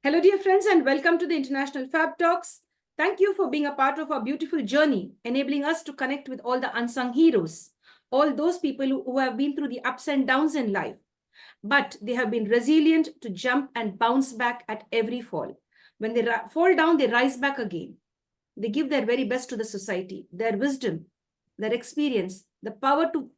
Hello, dear friends, and welcome to the International Fabtalks. Thank you for being a part of our beautiful journey, enabling us to connect with all the unsung heroes, all those people who have been through the ups and downs in life, but they have been resilient to jump and bounce back at every fall. When they fall down, they rise back again. They give their very best to the society, their wisdom, their experience, the power to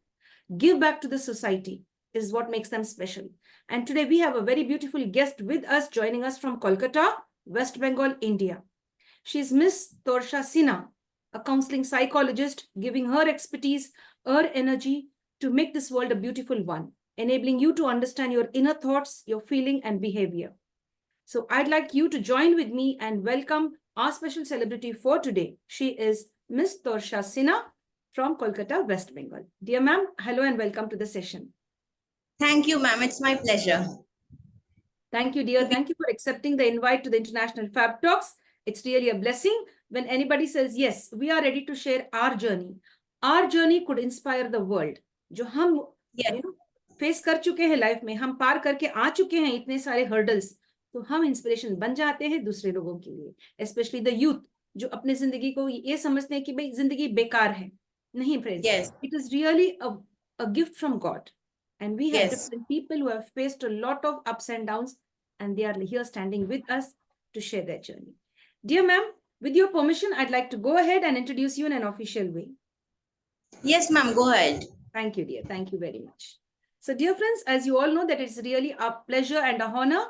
give back to the society is what makes them special. And today we have a very beautiful guest with us, joining us from Kolkata, West Bengal, India. She's Miss Torsa Sinha, a counseling psychologist, giving her expertise, her energy to make this world a beautiful one, enabling you to understand your inner thoughts, your feeling and behavior. So I'd like you to join with me and welcome our special celebrity for today. She is Miss Torsa Sinha from Kolkata, West Bengal. Dear ma'am, hello and welcome to the session. Thank you, ma'am. It's my pleasure. Thank you, dear. Thank you for accepting the invite to the International Fab Talks. It's really a blessing when anybody says, yes, we are ready to share our journey. Our journey could inspire the world. जो हम face कर चुके हैं life में, हम पार करके आ चुके हैं इतने सारे हर्डल्स, तो हम इंस्पिरेशन बन जाते हैं दूसरे लोगों के लिए, स्पेशली द यूथ जो अपने जिंदगी को ये समझते हैं कि भाई जिंदगी बेकार है. नहीं friends, it is really a gift from God. And we have different people who have faced a lot of ups and downs, and they are here standing with us to share their journey. Dear ma'am, with your permission, I'd like to go ahead and introduce you in an official way. Yes, ma'am, go ahead. Thank you, dear. Thank you very much. So, dear friends, as you all know, that it's really a pleasure and a honor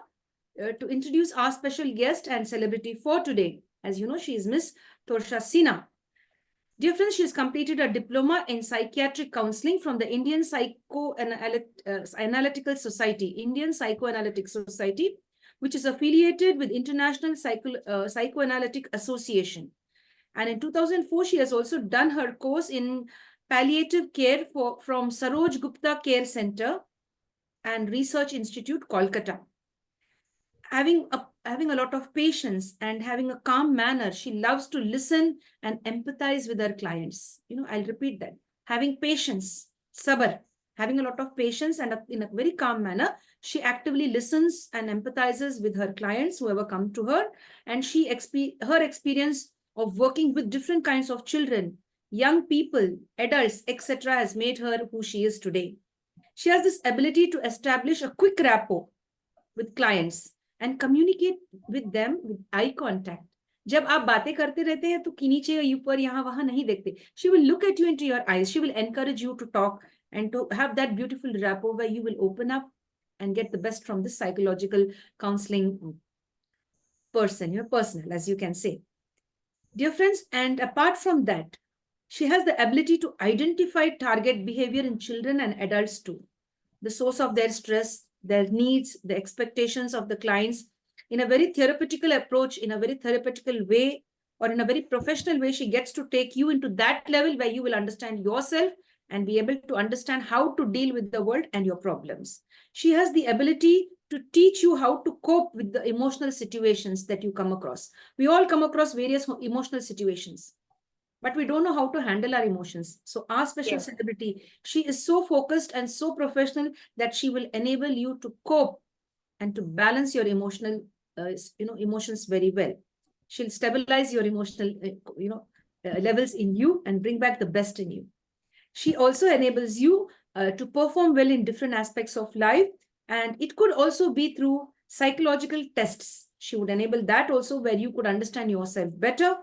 to introduce our special guest and celebrity for today. As you know, she is Miss Torsa Sinha. Dear friends, she has completed a diploma in psychiatric counseling from the Indian Psychoanalytical Society, which is affiliated with International Psychoanalytic Association. And in 2004, she has also done her course in palliative care from Saroj Gupta Care Center and Research Institute, Kolkata. Having a lot of patience and having a calm manner, she loves to listen and empathize with her clients. I'll repeat that. Having patience, sabr, having a lot of patience and in a very calm manner, she actively listens and empathizes with her clients, whoever come to her. And her experience of working with different kinds of children, young people, adults, etc. has made her who she is today. She has this ability to establish a quick rapport with clients and communicate with them with eye contact. जब आप बातें करते रहते हैं तो नीचे या ऊपर यहाँ वहाँ नहीं देखते. She will look at you into your eyes. She will encourage you to talk and to have that beautiful rapport where you will open up and get the best from this psychological counseling person, personal, as you can say. Dear friends, and apart from that, she has the ability to identify target behavior in children and adults too. The source of their stress, their needs, the expectations of the clients in a very therapeutical approach, in a very therapeutical way, or in a very professional way. She gets to take you into that level where you will understand yourself and be able to understand how to deal with the world and your problems. She has the ability to teach you how to cope with the emotional situations that you come across. We all come across various emotional situations, but we don't know how to handle our emotions. So our special celebrity, she is so focused and so professional that she will enable you to cope and to balance your emotional, emotions very well. She'll stabilize your emotional, levels in you and bring back the best in you. She also enables you to perform well in different aspects of life. And it could also be through psychological tests. She would enable that also, where you could understand yourself better.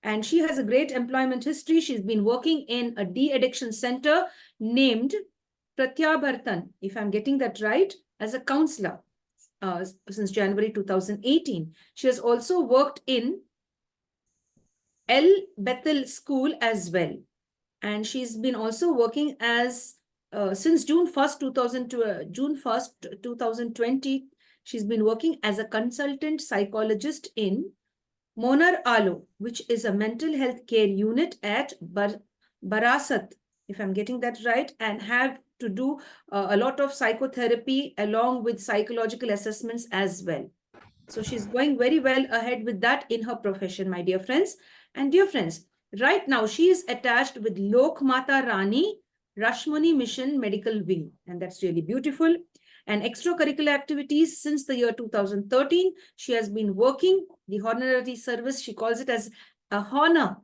And she has a great employment history. She's been working in a de-addiction center named Pratyabhartan, if I'm getting that right, as a counselor since January 2018. She has also worked in El Bethel School as well. And she's been also working as, since June 1st, 2020, she's been working as a consultant psychologist in Monar Alo, which is a mental health care unit at Barasat, if I'm getting that right, and have to do a lot of psychotherapy along with psychological assessments as well. So she's going very well ahead with that in her profession, my dear friends. And dear friends, right now she is attached with Lok Mata Rani Rashmani Mission Medical Wing, and that's really beautiful. And extracurricular activities since the year 2013, she has been working the honorary service. She calls it as a honor.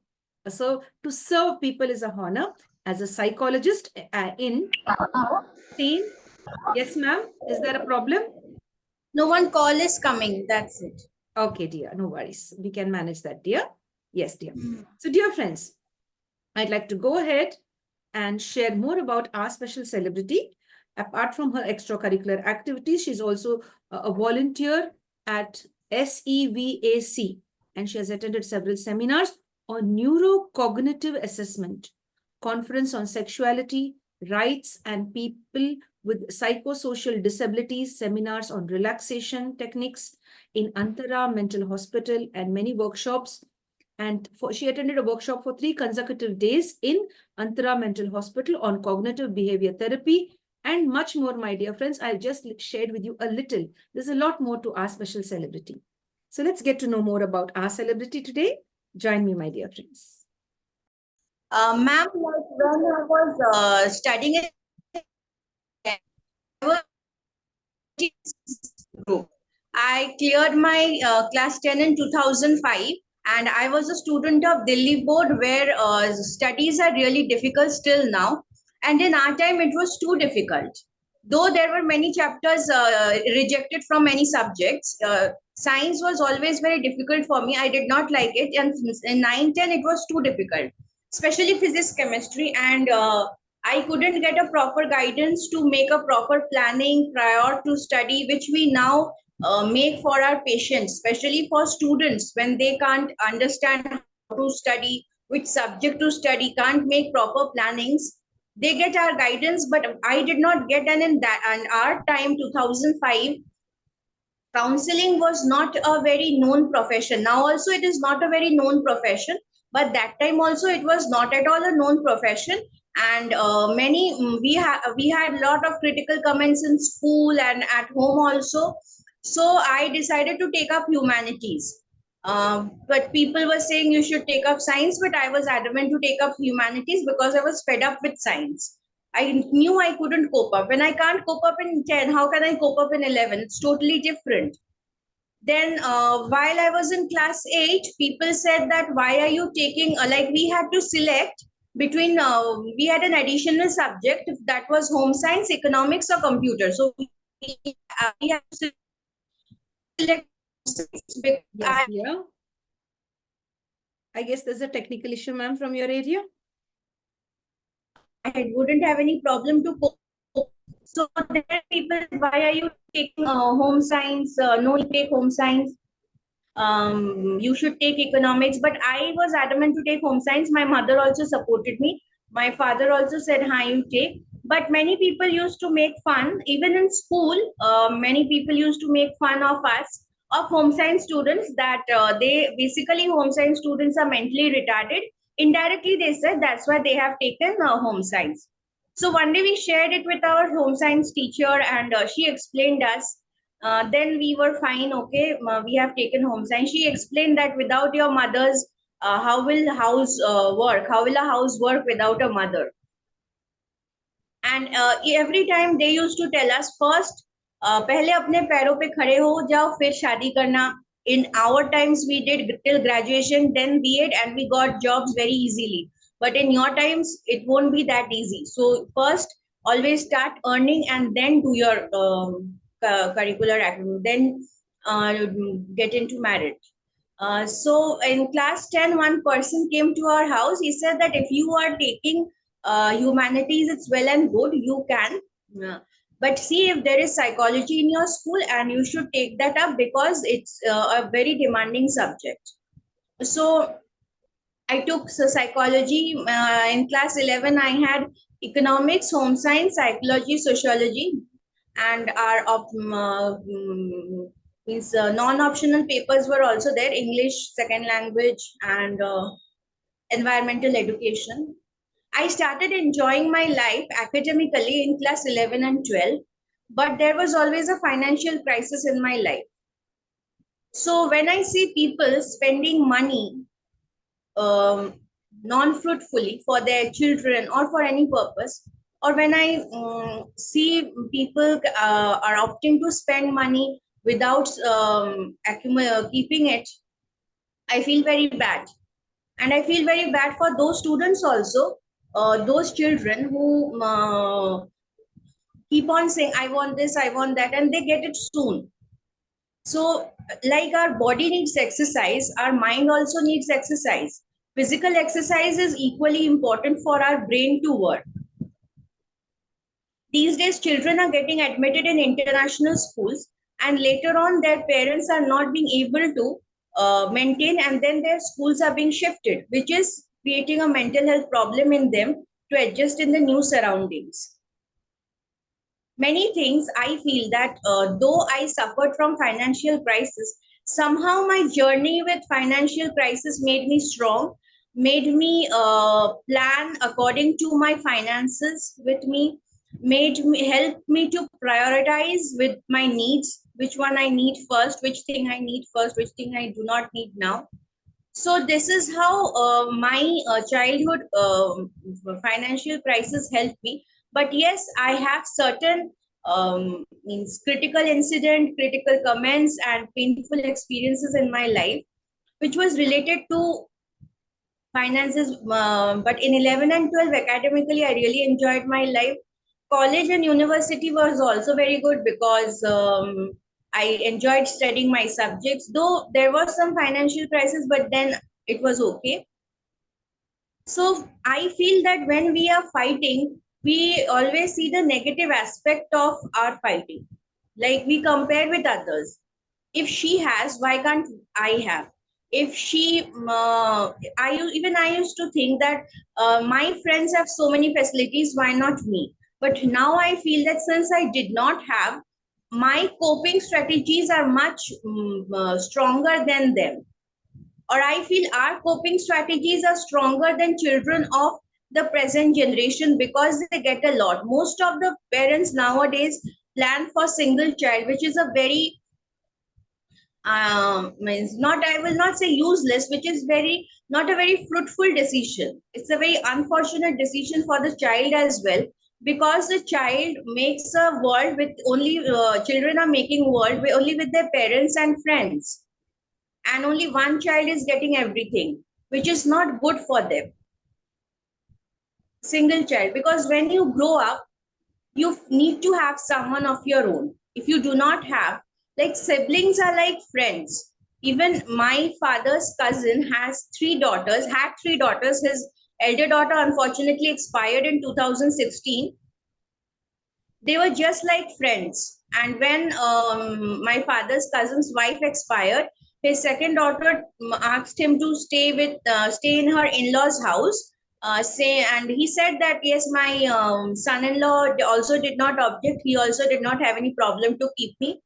So to serve people is a honor as a psychologist in Spain. Yes, ma'am. Is there a problem? No, one call is coming. That's it. Okay, dear. No worries. We can manage that, dear. Yes, dear. So, dear friends, I'd like to go ahead and share more about our special celebrity. Apart from her extracurricular activities, she's also a volunteer at SEVAC, and she has attended several seminars on neurocognitive assessment, conference on sexuality, rights, and people with psychosocial disabilities, seminars on relaxation techniques in Antara Mental Hospital, and many workshops. And she attended a workshop for 3 consecutive days in Antara Mental Hospital on cognitive behavior therapy and much more, my dear friends. I've just shared with you a little. There's a lot more to our special celebrity. So let's get to know more about our celebrity today. Join me, my dear friends. Ma'am, like when I was studying in group, I cleared my class 10 in 2005, and I was a student of Delhi board where studies are really difficult still now. And in our time, it was too difficult. Though there were many chapters rejected from many subjects, science was always very difficult for me. I did not like it. And in 9, 10, it was too difficult, especially physics, chemistry. And I couldn't get a proper guidance to make a proper planning prior to study, which we now make for our patients, especially for students when they can't understand how to study, which subject to study, can't make proper plannings. They get our guidance, but I did not get. And in that, and our time, 2005, counseling was not a very known profession. Now also it is not a very known profession, but that time also it was not at all a known profession. And we had a lot of critical comments in school and at home also. So I decided to take up humanities. But people were saying you should take up science, but I was adamant to take up humanities because I was fed up with science. I knew I couldn't cope up. When I can't cope up in 10, how can I cope up in 11? It's totally different. Then while I was in class 8, people said that why are you taking, like we had to select between, we had an additional subject that was home science, economics or computer. So we had to select science. Yes, yeah. I guess there's a technical issue, ma'am, from your area. I wouldn't have any problem to cope. So there people, why are you taking home science? No, you take home science. You should take economics. But I was adamant to take home science. My mother also supported me. My father also said, "Hi, you take." But many people used to make fun. Even in school, many people used to make fun of us, of home science students, that they basically home science students are mentally retarded. Indirectly, they said that's why they have taken home science. So one day we shared it with our home science teacher, and she explained us. Then we were fine. Okay, we have taken home science. She explained that without your mother's, how will house work? How will a house work without a mother? And every time they used to tell us, first पहले अपने पैरों पे खड़े हो जाओ फिर शादी करना. In our times we did till graduation, then B.Ed, and we got jobs very easily. But in your times it won't be that easy. So first always start earning and then do your curricular activity, then get into marriage. So in class 10, one person came to our house. He said that if you are taking humanities, it's well and good, you can. But see, if there is psychology in your school, and you should take that up because it's a very demanding subject. So I took psychology. In class 11, I had economics, home science, psychology, sociology, and our non-optional papers were also there: English, second language, and environmental education. I started enjoying my life academically in class 11 and 12, but there was always a financial crisis in my life. So when I see people spending money non-fruitfully for their children or for any purpose, or when I see people are opting to spend money without keeping it, I feel very bad. And I feel very bad for those students also, those children who keep on saying, I want this, I want that, and they get it soon. So, like our body needs exercise, our mind also needs exercise. Physical exercise is equally important for our brain to work. These days, children are getting admitted in international schools, and later on, their parents are not being able to maintain, and then their schools are being shifted, which is creating a mental health problem in them to adjust in the new surroundings. Many things I feel that though I suffered from financial crisis, somehow my journey with financial crisis made me strong, made me plan according to my finances with me, made me help me to prioritize with my needs, which one I need first, which thing I need first, which thing I do not need now. So this is how my childhood financial crisis helped me. But yes, I have certain means critical incident, critical comments, and painful experiences in my life, which was related to finances. But in 11 and 12 academically, I really enjoyed my life. College and university was also very good because I enjoyed studying my subjects, though there was some financial crisis, but then it was okay. So I feel that when we are fighting, we always see the negative aspect of our fighting. Like we compare with others. If she has, why can't I have? If she I used to think that my friends have so many facilities, why not me? But now I feel that since I did not have, my coping strategies are much stronger than them, or I feel our coping strategies are stronger than children of the present generation because they get a lot. Most of the parents nowadays plan for single child, which is a very means not, I will not say useless, which is very not a very fruitful decision. It's a very unfortunate decision for the child as well, because the child makes a world with only children are making world with, only with their parents and friends, and only one child is getting everything, which is not good for them. Single child, because when you grow up, you need to have someone of your own. If you do not have, like siblings are like friends. Even my father's cousin has three daughters, had three daughters. His elder daughter unfortunately expired in 2016. They were just like friends. And when my father's cousin's wife expired, his second daughter asked him to stay in her in-laws' house. And he said that yes, my son-in-law also did not object. He also did not have any problem to keep me,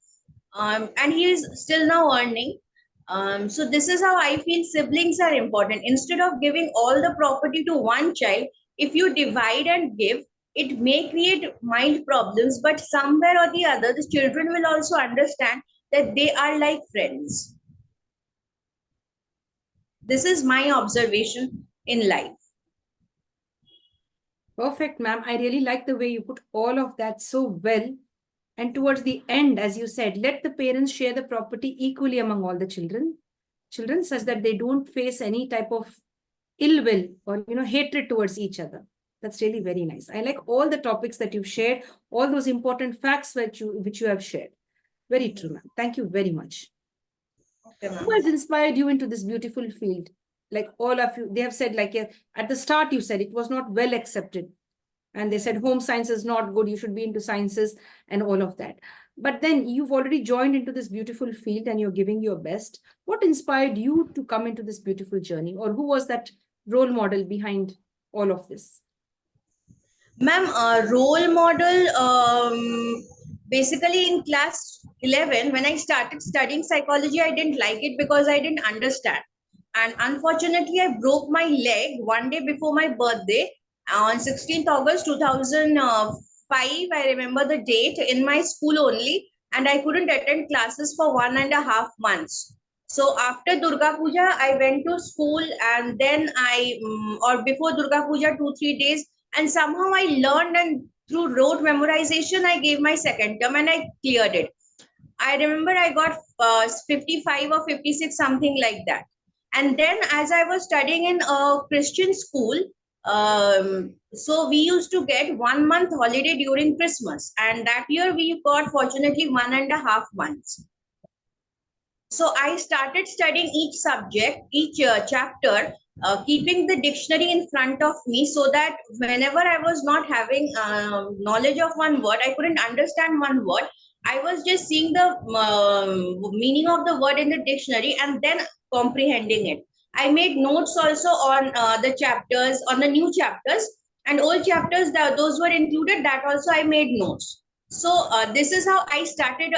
and he is still now earning. So this is how I feel siblings are important. Instead of giving all the property to one child, if you divide and give, it may create mild problems, but somewhere or the other, the children will also understand that they are like friends. This is my observation in life. Perfect, ma'am. I really like the way you put all of that so well. And towards the end, as you said, let the parents share the property equally among all the children, such that they don't face any type of ill will or hatred towards each other. That's really very nice. I like all the topics that you've shared, all those important facts which you have shared. Very true, ma'am. Thank you very much. Okay, Who has inspired you into this beautiful field? Like all of you, they have said, like at the start, you said it was not well accepted. And they said home science is not good, you should be into sciences and all of that. But then you've already joined into this beautiful field and you're giving your best. What inspired you to come into this beautiful journey? Or who was that role model behind all of this? Ma'am, role model, basically in class 11, when I started studying psychology, I didn't like it because I didn't understand. And unfortunately, I broke my leg one day before my birthday on 16th August 2005. I remember the date in my school only, and I couldn't attend classes for 1.5 months. So after Durga Puja, I went to school, and then or before Durga Puja, 2, 3 days, And somehow I learned, and through rote memorization, I gave my second term and I cleared it. I remember I got 55 or 56, something like that. And then, as I was studying in a Christian school, so we used to get 1 month holiday during Christmas. And that year, we got fortunately 1.5 months. So I started studying each subject, each chapter, keeping the dictionary in front of me so that whenever I was not having knowledge of one word, I couldn't understand one word. I was just seeing the meaning of the word in the dictionary and then comprehending it. I made notes also on the chapters, on the new chapters, and old chapters, that those were included, that also I made notes. So this is how I started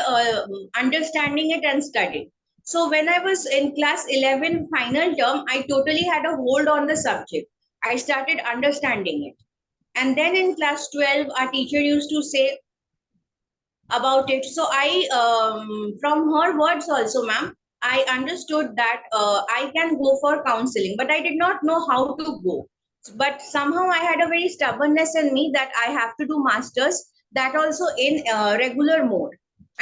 understanding it and studying. So when I was in class 11 final term, I totally had a hold on the subject. I started understanding it. And then in class 12, our teacher used to say about it. So from her words also, ma'am, I understood that I can go for counseling, but I did not know how to go. But somehow I had a very stubbornness in me that I have to do masters, that also in regular mode.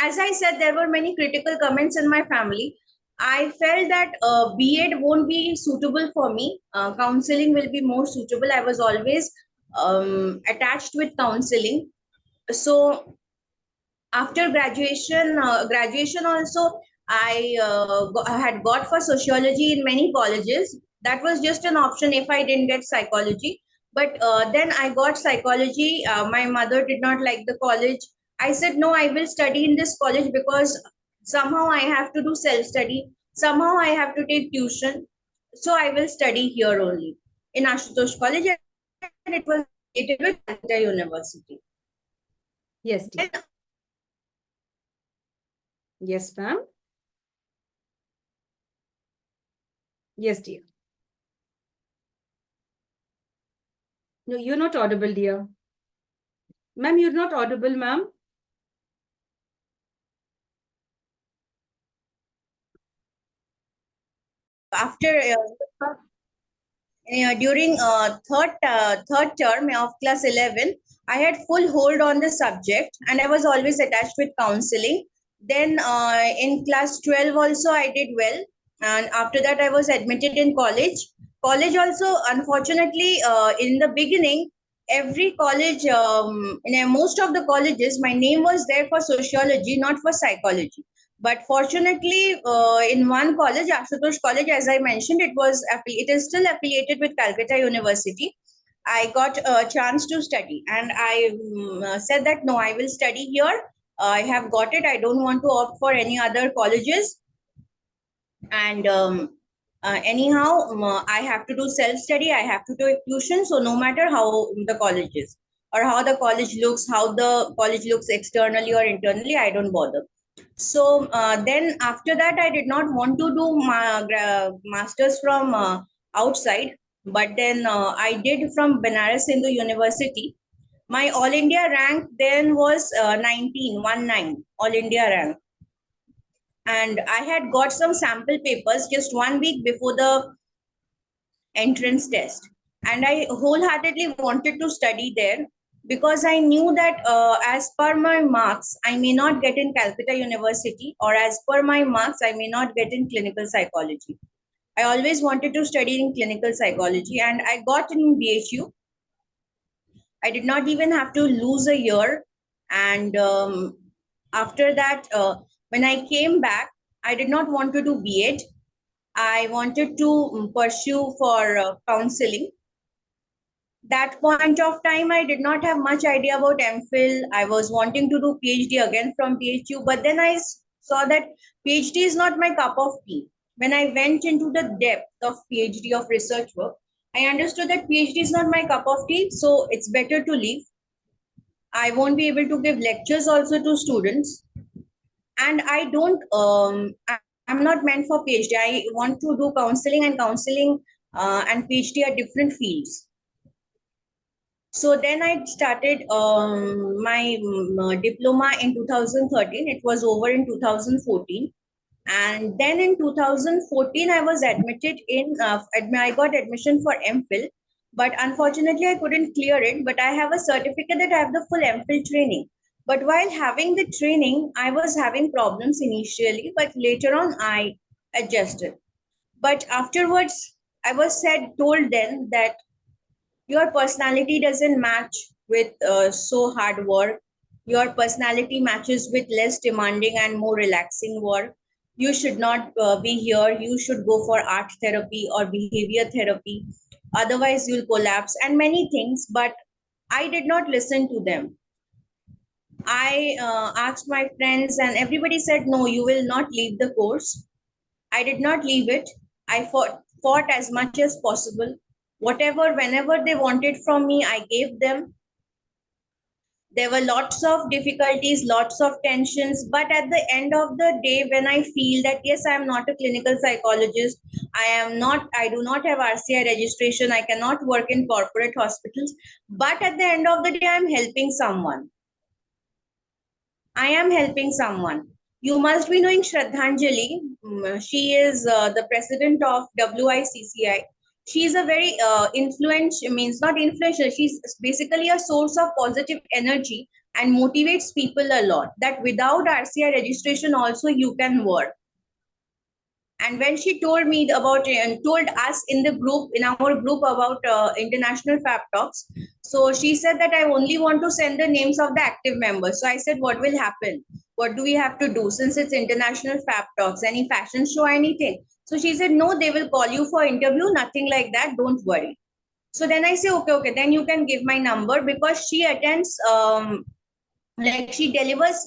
As I said, there were many critical comments in my family. I felt that B.Ed won't be suitable for me. Counseling will be more suitable. I was always attached with counseling. So after graduation also, I had got for sociology in many colleges. That was just an option if I didn't get psychology. But then I got psychology. My mother did not like the college. I said no, I will study in this college because somehow I have to do self study, somehow I have to take tuition. So I will study here only in Ashutosh College, and it was affiliated with Calcutta University. Yes, dear. Yes, ma'am. Yes, dear. No, you're not audible, dear. Ma'am, you're not audible, ma'am. After during third term of class 11, I had full hold on the subject and I was always attached with counseling. Then in class 12 also I did well, and after that I was admitted in college also. Unfortunately, in the beginning, every college, in most of the colleges, my name was there for sociology, not for psychology. But fortunately, in one college, Ashutosh College, as I mentioned, it is still affiliated with Calcutta University. I got a chance to study, and I said that no, I will study here. I have got it. I don't want to opt for any other colleges. And anyhow, I have to do self study. I have to do tuition. So no matter how the college is or how the college looks, how the college looks externally or internally, I don't bother. So then after that, I did not want to do my masters from outside, but then I did from Benares Hindu University. My All India rank then was 19, All India rank. And I had got some sample papers just 1 week before the entrance test. And I wholeheartedly wanted to study there because I knew that as per my marks, I may not get in Calcutta University, or as per my marks, I may not get in clinical psychology. I always wanted to study in clinical psychology, and I got in BHU. I did not even have to lose a year. And after that, when I came back, I did not want to do B.Ed. I wanted to pursue for counseling. That point of time, I did not have much idea about MPhil. I was wanting to do PhD again from BHU, but then I saw that PhD is not my cup of tea. When I went into the depth of PhD of research work, I understood that PhD is not my cup of tea, so it's better to leave. I won't be able to give lectures also to students, and I'm not meant for PhD. I want to do counseling, and counseling and PhD are different fields. So then I started my diploma in 2013. It was over in 2014. And then in 2014, I was admitted in, I got admission for MPhil. but unfortunately I couldn't clear it. But I have a certificate that I have the full MPhil training. But while having the training, I was having problems initially, but later on I adjusted. But afterwards, I was told then that your personality doesn't match with so hard work. Your personality matches with less demanding and more relaxing work. You should not be here. You should go for art therapy or behavior therapy. Otherwise, you'll collapse and many things. But I did not listen to them. I asked my friends, and everybody said, no, you will not leave the course. I did not leave it. I fought as much as possible. Whatever, whenever they wanted from me, I gave them. There were lots of difficulties, lots of tensions, but at the end of the day, when I feel that yes, I am not a clinical psychologist, I do not have RCI registration, I cannot work in corporate hospitals, but at the end of the day, I'm helping someone. I am helping someone. You must be knowing Shraddhanjali. She is the president of WICCI. She is a very influential, means not influential, she's basically a source of positive energy and motivates people a lot. That without RCI registration, also you can work. And when she told me about and told us in the group, in our group about international Fabtalks, so she said that I only want to send the names of the active members. So I said, what will happen? What do we have to do since it's international Fabtalks? Any fashion show, anything? So she said, no, they will call you for interview, nothing like that. Don't worry. So then I say, okay, then you can give my number, because she attends like she delivers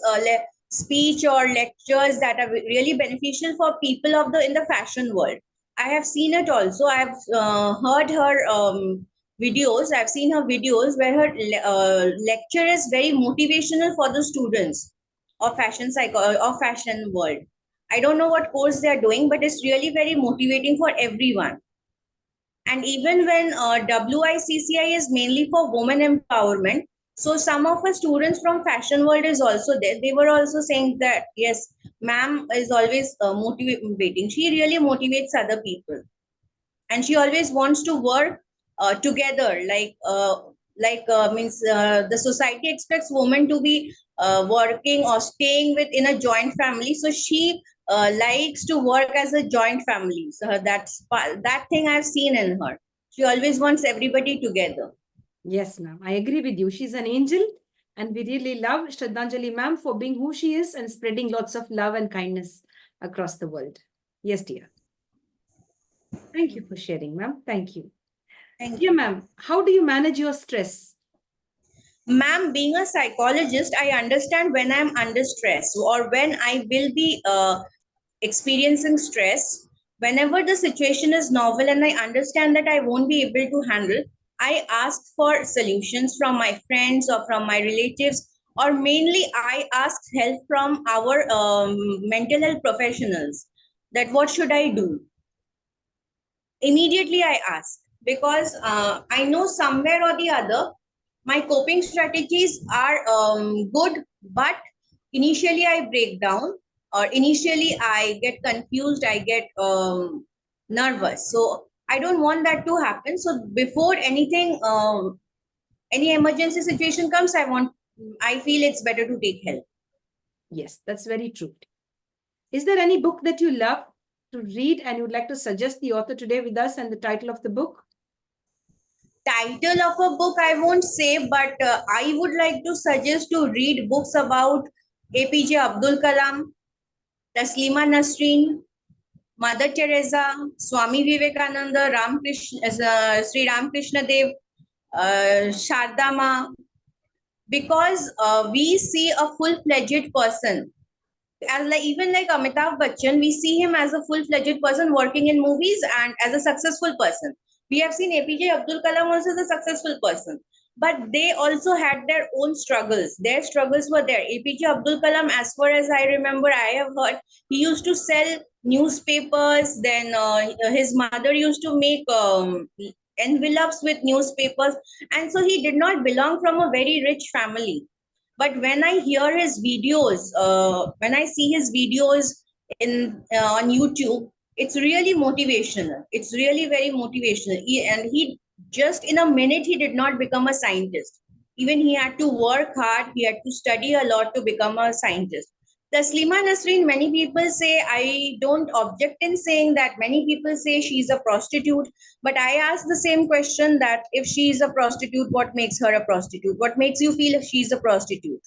speech or lectures that are really beneficial for people of the in the fashion world. I have seen it also. I have heard her videos. I've seen her videos where her lecture is very motivational for the students of of fashion world. I don't know what course they are doing, but it's really very motivating for everyone. And even when WICCI is mainly for women empowerment, so some of our students from fashion world is also there. They were also saying that yes, ma'am is always motivating. She really motivates other people, and she always wants to work together. Means the society expects women to be working or staying with in a joint family. So she likes to work as a joint family. So that thing I've seen in her. She always wants everybody together. Yes, ma'am. I agree with you. She's an angel, and we really love Shraddhanjali ma'am for being who she is and spreading lots of love and kindness across the world. Yes, dear. Thank you for sharing, ma'am. Thank you. Thank Dear you. ma'am, how do you manage your stress? Ma'am, being a psychologist, I understand when I'm under stress or when I will be experiencing stress. Whenever the situation is novel and I understand that I won't be able to handle, I ask for solutions from my friends or from my relatives, or mainly I ask help from our mental health professionals. That what should I do? Immediately I ask, because I know somewhere or the other my coping strategies are good, but initially I break down, or initially I get confused, I get nervous. So I don't want that to happen. So before anything, any emergency situation comes, I feel it's better to take help. Yes, that's very true. Is there any book that you love to read and you would like to suggest the author today with us and the title of the book? Title of a book I won't say, but I would like to suggest to read books about APJ Abdul Kalam, Taslima Nasreen, Mother Teresa, Swami Vivekananda, Sri Ramakrishna Dev, Shardama, because we see a full-fledged person. As like even like Amitabh Bachchan, we see him as a full-fledged person working in movies and as a successful person. We have seen APJ Abdul Kalam also as a successful person, but they also had their own struggles. Their struggles were there. APJ Abdul Kalam, as far as I remember, I have heard he used to sell newspapers. Then his mother used to make envelopes with newspapers, and so he did not belong from a very rich family. But when I hear his videos, when I see his videos in on YouTube, it's really motivational. It's really very motivational. And he Just in a minute, he did not become a scientist. Even he had to work hard, he had to study a lot to become a scientist. Taslima Nasreen, many people say, I don't object in saying that. Many people say she's a prostitute, but I ask the same question, that if she is a prostitute, what makes her a prostitute? What makes you feel if she's a prostitute?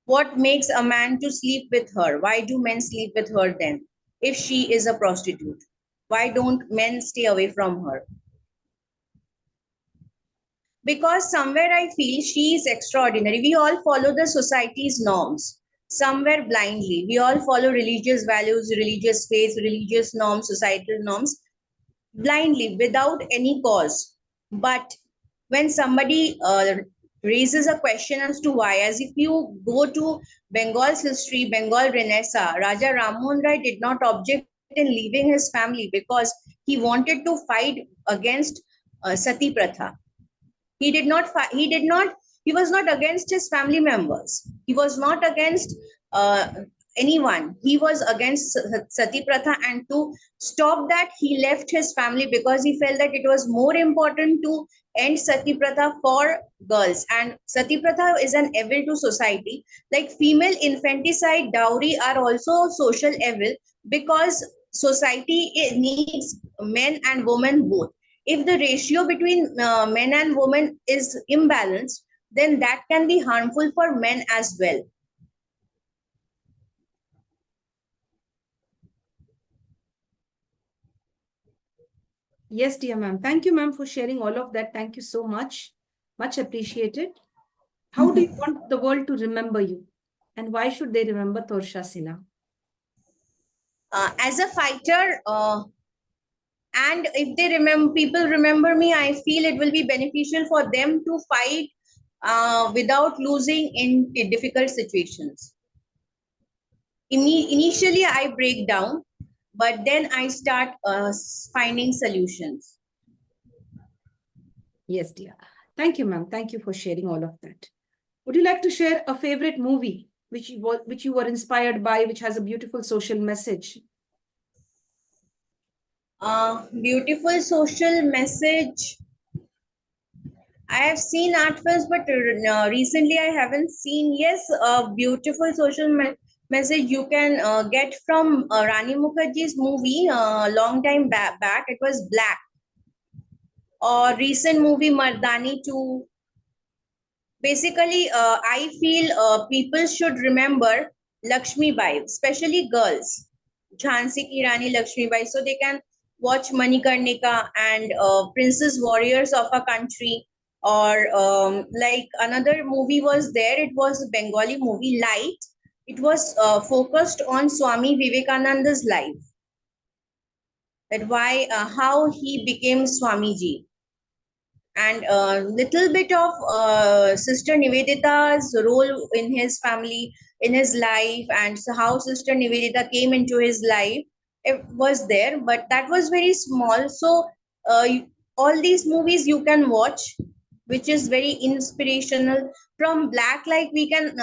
What makes a man to sleep with her? Why do men sleep with her then? If she is a prostitute, why don't men stay away from her? Because somewhere I feel she is extraordinary. We all follow the society's norms, somewhere blindly. We all follow religious values, religious faith, religious norms, societal norms blindly without any cause. But when somebody raises a question as to why, as if you go to Bengal's history, Bengal Renaissance, Raja Rammohn Rai did not object in leaving his family because he wanted to fight against Sati Pratha. He was not against his family members. He was not against uh, anyone. He was against Sati Pratha, and to stop that, he left his family because he felt that it was more important to end Sati Pratha for girls. And Sati Pratha is an evil to society. Like female infanticide, dowry are also social evil, because society needs men and women both. If the ratio between men and women is imbalanced, then that can be harmful for men as well. Yes, dear ma'am. Thank you, ma'am, for sharing all of that. Thank you so much. Much appreciated. How do you want the world to remember you? And why should they remember Torsa Sinha? As a fighter, and if they remember, people remember me, I feel it will be beneficial for them to fight without losing in difficult situations. Initially, I break down, but then I start finding solutions. Yes, dear. Thank you, ma'am. Thank you for sharing all of that. Would you like to share a favorite movie which you were inspired by, which has a beautiful social message? Beautiful social message. I have seen art films, but recently I haven't seen. Yes, a beautiful social message you can get from Rani Mukherjee's movie long time back. It was Black. Or recent movie Mardani 2. Basically, I feel people should remember Lakshmi Bai, especially girls, Jhansi Ki Rani Lakshmi Bai, so they can watch Manikarnika and Princess Warriors of a Country. Or like another movie was there, it was a Bengali movie, Light. It was focused on Swami Vivekananda's life, that why, how he became Swamiji, and a little bit of Sister Nivedita's role in his family, in his life, and so how Sister Nivedita came into his life. It was there, but that was very small. So all these movies you can watch, which is very inspirational. From Black, like we can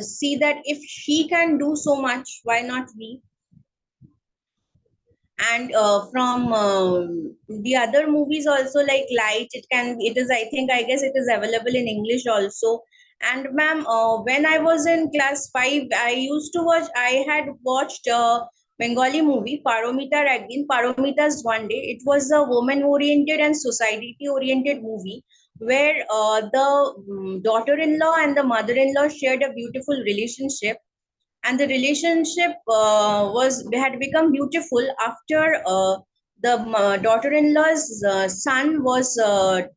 see that if she can do so much, why not we? And from the other movies also, like Light, it is, I think, I guess it is available in English also. And ma'am, when I was in class 5, I used to watch, I had watched Bengali movie Paromita Ragin, Paromita's One Day. It was a woman oriented and society oriented movie, where the daughter-in-law and the mother-in-law shared a beautiful relationship. And the relationship was had become beautiful after the daughter-in-law's son was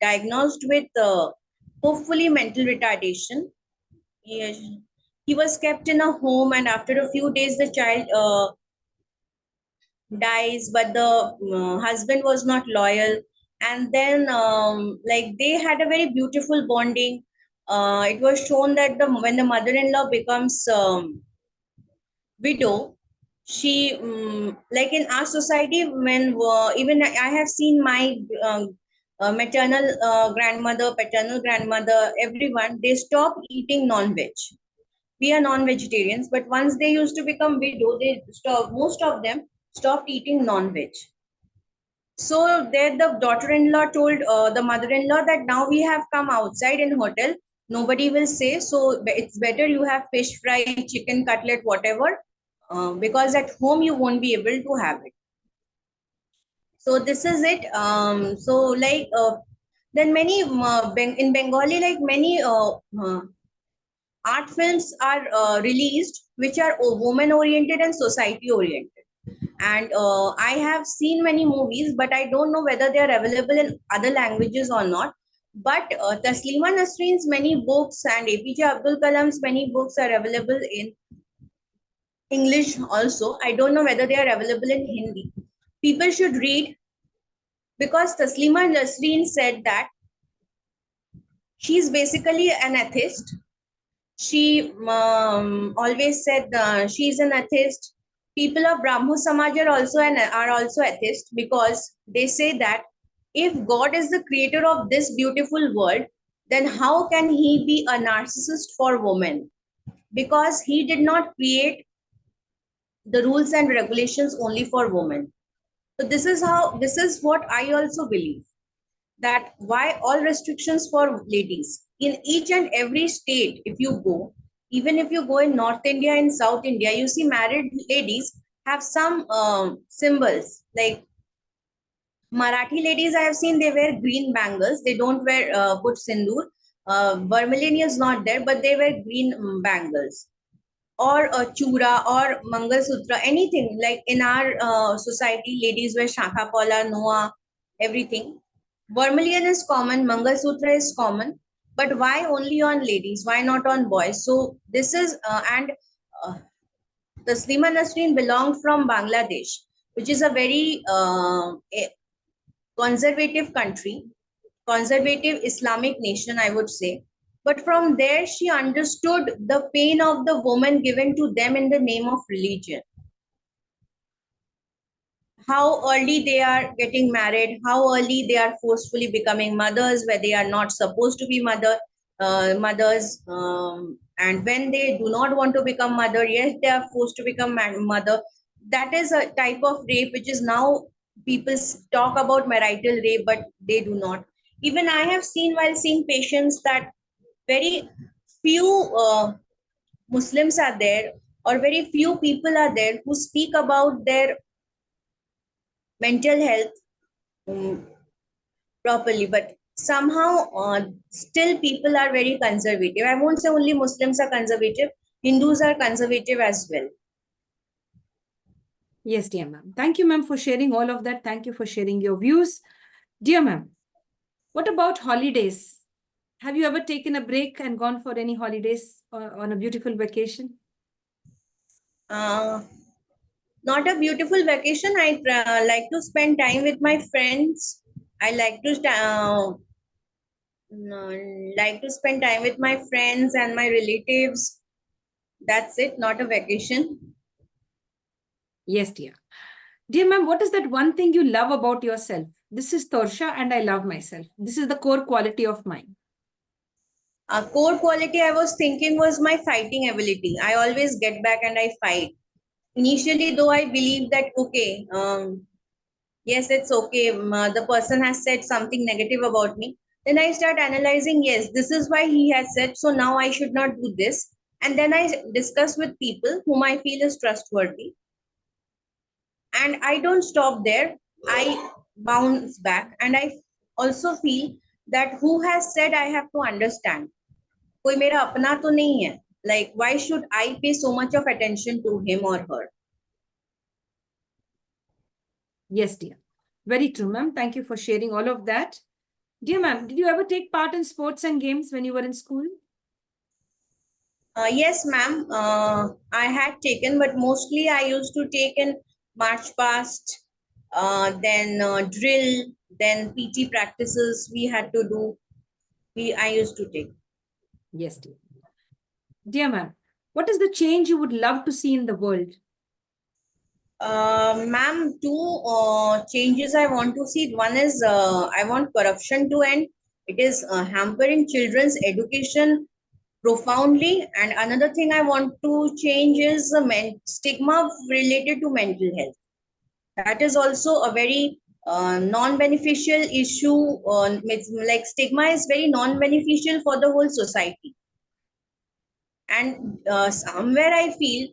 diagnosed with hopefully mental retardation. He was kept in a home, and after a few days the child dies, but the husband was not loyal. And then like they had a very beautiful bonding. It was shown that when the mother-in-law becomes widow, she like in our society, when even I have seen my maternal grandmother, paternal grandmother, everyone, they stop eating non-veg. We are non-vegetarians, but once they used to become widow, they stop, most of them stopped eating non-veg. So there the daughter-in-law told the mother-in-law that now we have come outside in hotel. Nobody will say, so it's better you have fish fry, chicken cutlet, whatever, because at home you won't be able to have it. So this is it. So like then many in Bengali, like many art films are released which are woman oriented and society oriented. And I have seen many movies, but I don't know whether they are available in other languages or not. But Taslima Nasreen's many books and APJ Abdul Kalam's many books are available in English also. I don't know whether they are available in Hindi. People should read, because Taslima Nasreen said that she's basically an atheist. She always said she's an atheist. People of Brahmo Samaj are also atheists, because they say that if God is the creator of this beautiful world, then how can he be a narcissist for women? Because he did not create the rules and regulations only for women. So this is what I also believe, that why all restrictions for ladies in each and every state. If you go, even if you go in North India, in South India, you see married ladies have some symbols. Like Marathi ladies, I have seen they wear green bangles, they don't wear put sindoor. Vermilion is not there, but they wear green bangles, or a chura or mangal sutra, anything. Like in our society, ladies wear shakha pola, noa, everything. Vermilion is common, mangal sutra is common, but why only on ladies, why not on boys? So this is and uh, Taslima Nasreen belonged from Bangladesh, which is a very conservative country, conservative Islamic nation, I would say. But from there, she understood the pain of the woman given to them in the name of religion. How early they are getting married, how early they are forcefully becoming mothers where they are not supposed to be mothers, and when they do not want to become mother, yes, they are forced to become mother. That is a type of rape which is now people talk about marital rape, but they do not. Even I have seen while seeing patients that very few Muslims are there, or very few people are there who speak about their mental health um, properly, but somehow still people are very conservative. I won't say only Muslims are conservative, Hindus are conservative as well. Yes, dear ma'am. Thank you, ma'am, for sharing all of that. Thank you for sharing your views. Dear ma'am, what about holidays? Have you ever taken a break and gone for any holidays or on a beautiful vacation? uh, Not a beautiful vacation. I like to spend time with my friends. I like to spend time with my friends and my relatives. That's it, not a vacation. Yes, dear. Dear ma'am, what is that one thing you love about yourself? This is Torsa and I love myself. This is the core quality of mine. A core quality I was thinking was my fighting ability. I always get back and I fight. Initially, though, I believe that, okay, yes, it's okay, the person has said something negative about me. Then I start analyzing, yes, this is why he has said, so now I should not do this. And then I discuss with people whom I feel is trustworthy. And I don't stop there. I bounce back. And I also feel that who has said, I have to understand. कोई मेरा अपना तो नहीं है. Like, why should I pay so much of attention to him or her? Yes, dear. Very true, ma'am. Thank you for sharing all of that. Dear ma'am, did you ever take part in sports and games when you were in school? Yes, ma'am. I had taken, but mostly I used to take in march past, then drill, then PT practices we had to do. I used to take. Yes, dear. Dear ma'am, what is the change you would love to see in the world? Ma'am, two changes I want to see. One is I want corruption to end. It is hampering children's education profoundly. And another thing I want to change is the stigma related to mental health. That is also a very non-beneficial issue, like stigma is very non-beneficial for the whole society. And somewhere I feel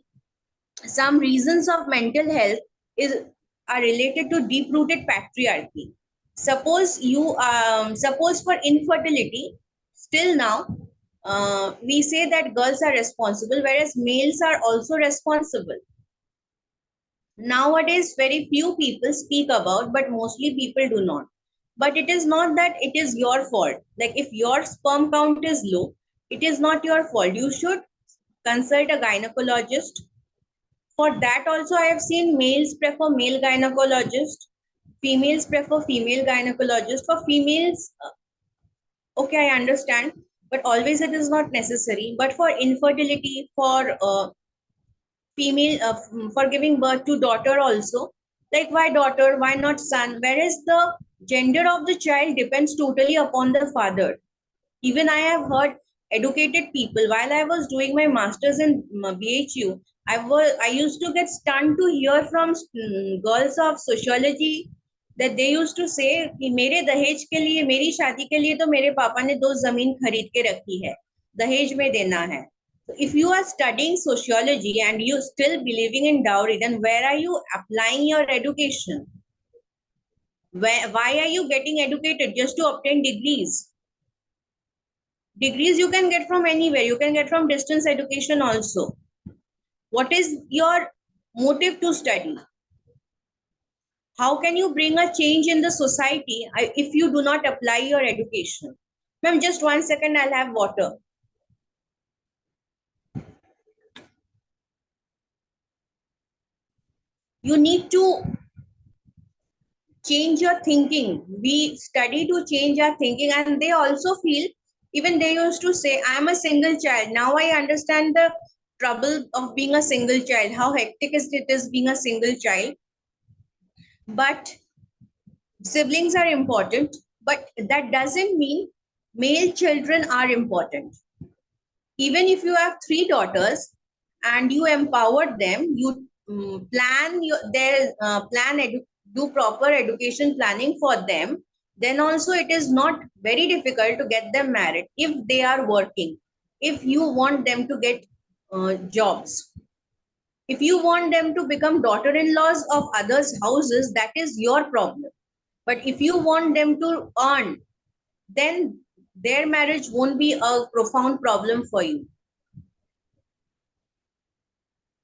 some reasons of mental health is are related to deep-rooted patriarchy. Suppose for infertility, still now we say that girls are responsible, whereas males are also responsible. Nowadays very few people speak about, but mostly people do not. But it is not that it is your fault. Like if your sperm count is low, it is not your fault. You should consult a gynecologist. For that also I have seen males prefer male gynecologist, females prefer female gynecologist. For females, okay, I understand, but always it is not necessary. But for infertility, for female, for giving birth to daughter also, like why daughter, why not son? Whereas the gender of the child depends totally upon the father. Even I have heard educated people while I was doing my masters in BHU. I used to get stunned to hear from girls of sociology that they used to say कि मेरे दहेज के लिए, मेरी शादी के लिए तो मेरे पापा ने 2 जमीन खरीद के रखी है, दहेज में देना है. So if you are studying sociology and you still believing in dowry, then where are you applying your education? Why are you getting educated just to obtain degrees? Degrees you can get from anywhere. You can get from distance education also. What is your motive to study? How can you bring a change in the society if you do not apply your education? Ma'am, just 1 second, I'll have water. You need to change your thinking. We study to change our thinking, and they also feel, even they used to say, I'm a single child. Now I understand the trouble of being a single child, how hectic it is being a single child. But siblings are important, but that doesn't mean male children are important. Even if you have 3 daughters and you empower them, you plan do proper education planning for them, then also it is not very difficult to get them married if they are working. If you want them to get jobs, if you want them to become daughter-in-laws of others' houses, that is your problem. But if you want them to earn, then their marriage won't be a profound problem for you.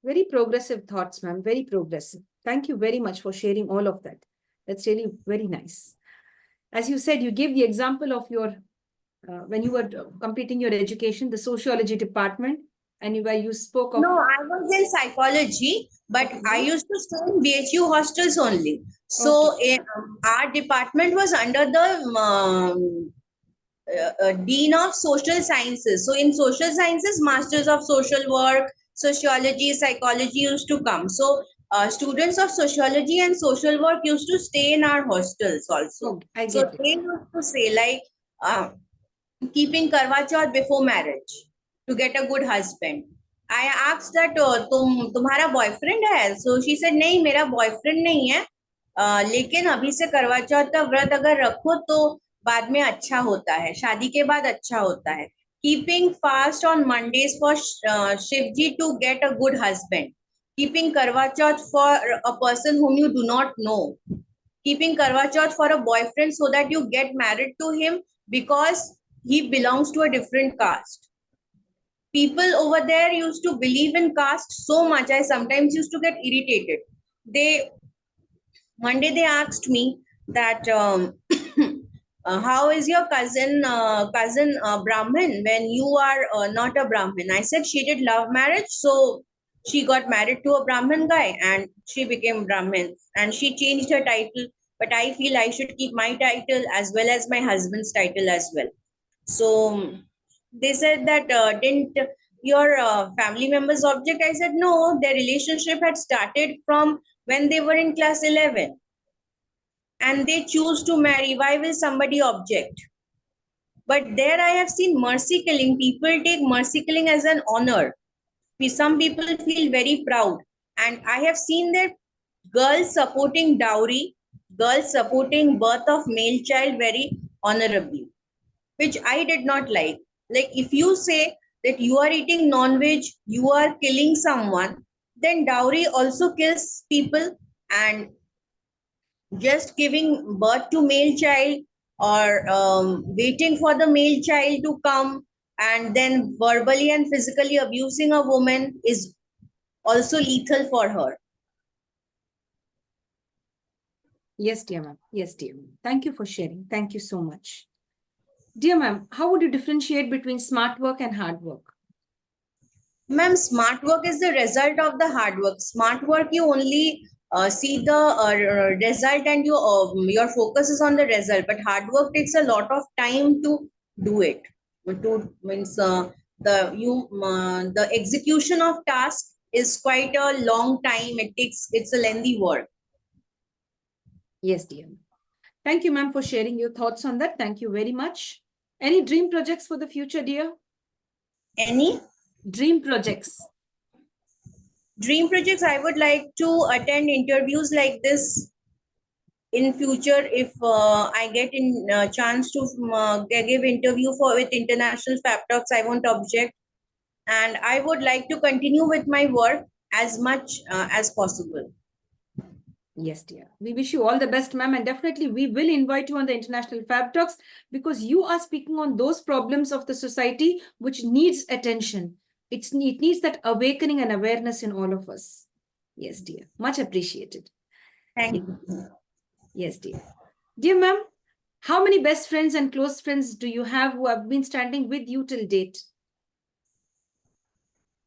Very progressive thoughts, ma'am. Very progressive. Thank you very much for sharing all of that. That's really very nice. As you said, you gave the example of your, when you were completing your education, the sociology department, and where you spoke of... No, I was in psychology, but I used to stay in BHU hostels only. So our department was under the Dean of Social Sciences. So in Social Sciences, Masters of Social Work, Sociology, Psychology used to come. So students of Sociology and Social Work used to stay in our hostels also. I So get it. they used to say like keeping Karwa Chauth before marriage to get a good husband. I asked that तुम्हारा boyfriend है? So she said नहीं, मेरा boyfriend नहीं है, लेकिन अभी से करवा चौथ का व्रत अगर रखो तो बाद में अच्छा होता है, शादी के बाद अच्छा होता है. Keeping fast on Mondays for Shivji to get a good husband. Keeping Karwa Chauth for a person whom you do not know. Keeping Karwa Chauth for a boyfriend so that you get married to him because he belongs to a different caste. People over there used to believe in caste so much, I sometimes used to get irritated. One day they asked me that how is your cousin Brahmin when you are not a Brahmin? I said she did love marriage, so she got married to a Brahmin guy and she became Brahmin and she changed her title. But I feel I should keep my title as well as my husband's title as well. So they said that didn't your family members object? I said no, their relationship had started from when they were in class 11 and they choose to marry. Why will somebody object? But there I have seen mercy killing. People take mercy killing as an honor. Some people feel very proud, and I have seen their girls supporting dowry girls supporting birth of male child very honorably, which I did not like. Like if you say that you are eating non-veg, you are killing someone, then dowry also kills people, and just giving birth to male child or waiting for the male child to come and then verbally and physically abusing a woman is also lethal for her. Yes, dear ma'am. Yes, dear ma'am. Thank you for sharing. Thank you so much. Dear ma'am, how would you differentiate between smart work and hard work? Ma'am, smart work is the result of the hard work. Smart work, you only see the result and your focus is on the result. But hard work takes a lot of time to do it. To means the execution of task is quite a long time. It's a lengthy work. Yes, dear. Thank you, ma'am, for sharing your thoughts on that. Thank you very much. Any dream projects for the future, dear? Any Dream projects. dream projects? I would like to attend interviews like this in future if I get in chance to give interview for with international Fabtalks. I won't object, and I would like to continue with my work as much as possible. Yes, dear. We wish you all the best, ma'am, and definitely we will invite you on the International Fab Talks because you are speaking on those problems of the society which needs attention. It needs that awakening and awareness in all of us. Yes, dear. Much appreciated. Thank Yes, you. yes, dear. Dear ma'am, how many best friends and close friends do you have who have been standing with you till date?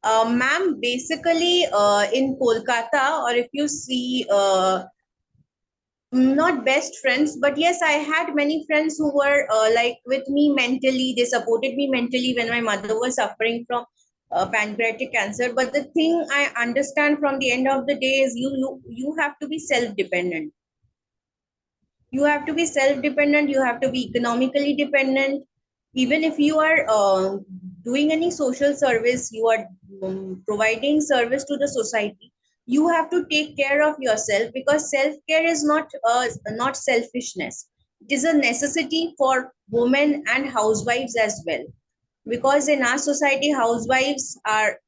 Ma'am, basically in Kolkata, or if you see, not best friends, but yes, I had many friends who were like with me mentally. They supported me mentally when my mother was suffering from pancreatic cancer. But the thing I understand from the end of the day is you have to be self-dependent. You have to be self-dependent. You have to be economically dependent. Even if you are doing any social service, you are providing service to the society, you have to take care of yourself, because self-care is not selfishness. It is a necessity for women and housewives as well, because in our society housewives are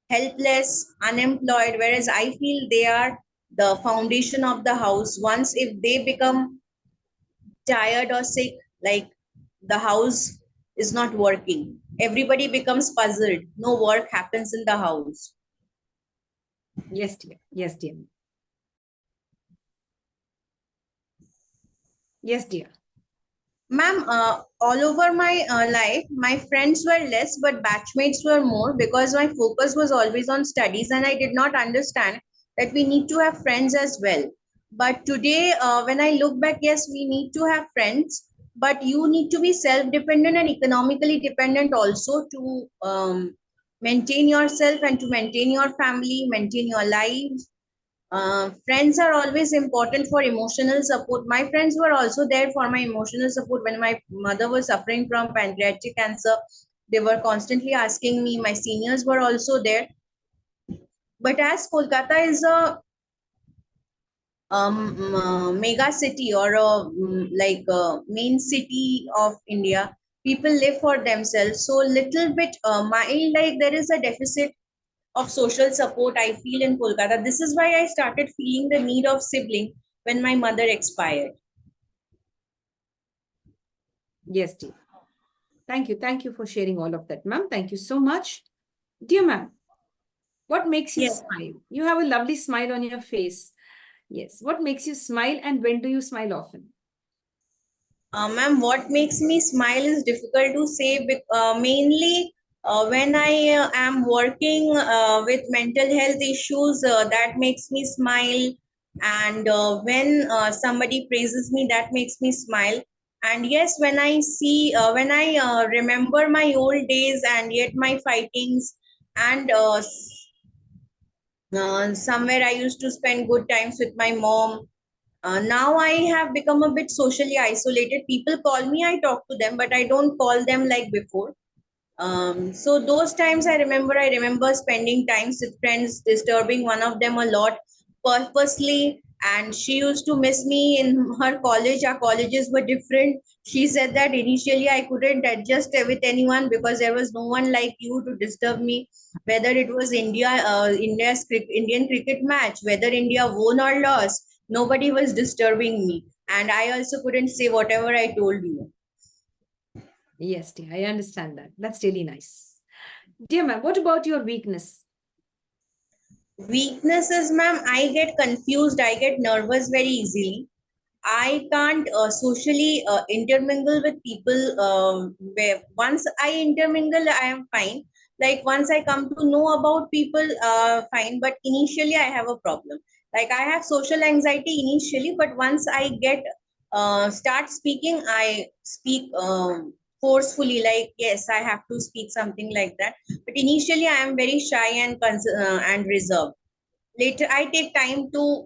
helpless, unemployed, whereas I feel they are the foundation of the house. Once if they become tired or sick, like the house is not working, everybody becomes puzzled, no work happens in the house. Yes, dear. Yes, dear. Yes, dear. Ma'am, all over my life, my friends were less, but batchmates were more, because my focus was always on studies and I did not understand that we need to have friends as well. But today, when I look back, yes, we need to have friends, but you need to be self-dependent and economically dependent also to maintain yourself and to maintain your family, maintain your life. Friends are always important for emotional support. My friends were also there for my emotional support when my mother was suffering from pancreatic cancer. They were constantly asking me. My seniors were also there. But as Kolkata is a mega city, or a like a main city of India, people live for themselves. So little bit mild, like there is a deficit of social support I feel in Kolkata. This is why I started feeling the need of sibling when my mother expired. Yes, dear. Thank you. Thank you for sharing all of that, ma'am. Thank you so much. Dear ma'am, what makes you Yes. smile? You have a lovely smile on your face. Yes. What makes you smile and when do you smile often? Ma'am, what makes me smile is difficult to say. Mainly when I am working with mental health issues, that makes me smile. And when somebody praises me, that makes me smile. And yes, when I remember my old days and yet my fightings, and somewhere I used to spend good times with my mom. Now I have become a bit socially isolated. People call me, I talk to them, but I don't call them like before. So those times I remember spending times with friends, disturbing one of them a lot, purposely and she used to miss me in her college. Our colleges were different. She said that initially I couldn't adjust with anyone because there was no one like you to disturb me, whether it was Indian cricket match, whether India won or lost, nobody was disturbing me, and I also couldn't say whatever I told you. Yes, dear, I understand that. That's really nice. Dear ma'am, what about your weakness? Weaknesses, ma'am, I get confused, I get nervous very easily. I can't socially intermingle with people. Where once I intermingle, I am fine. Like once I come to know about people, fine. But initially, I have a problem. Like I have social anxiety initially, but once I get start speaking, I speak forcefully. Like yes, I have to speak something like that. But initially, I am very shy and reserved. Later, I take time to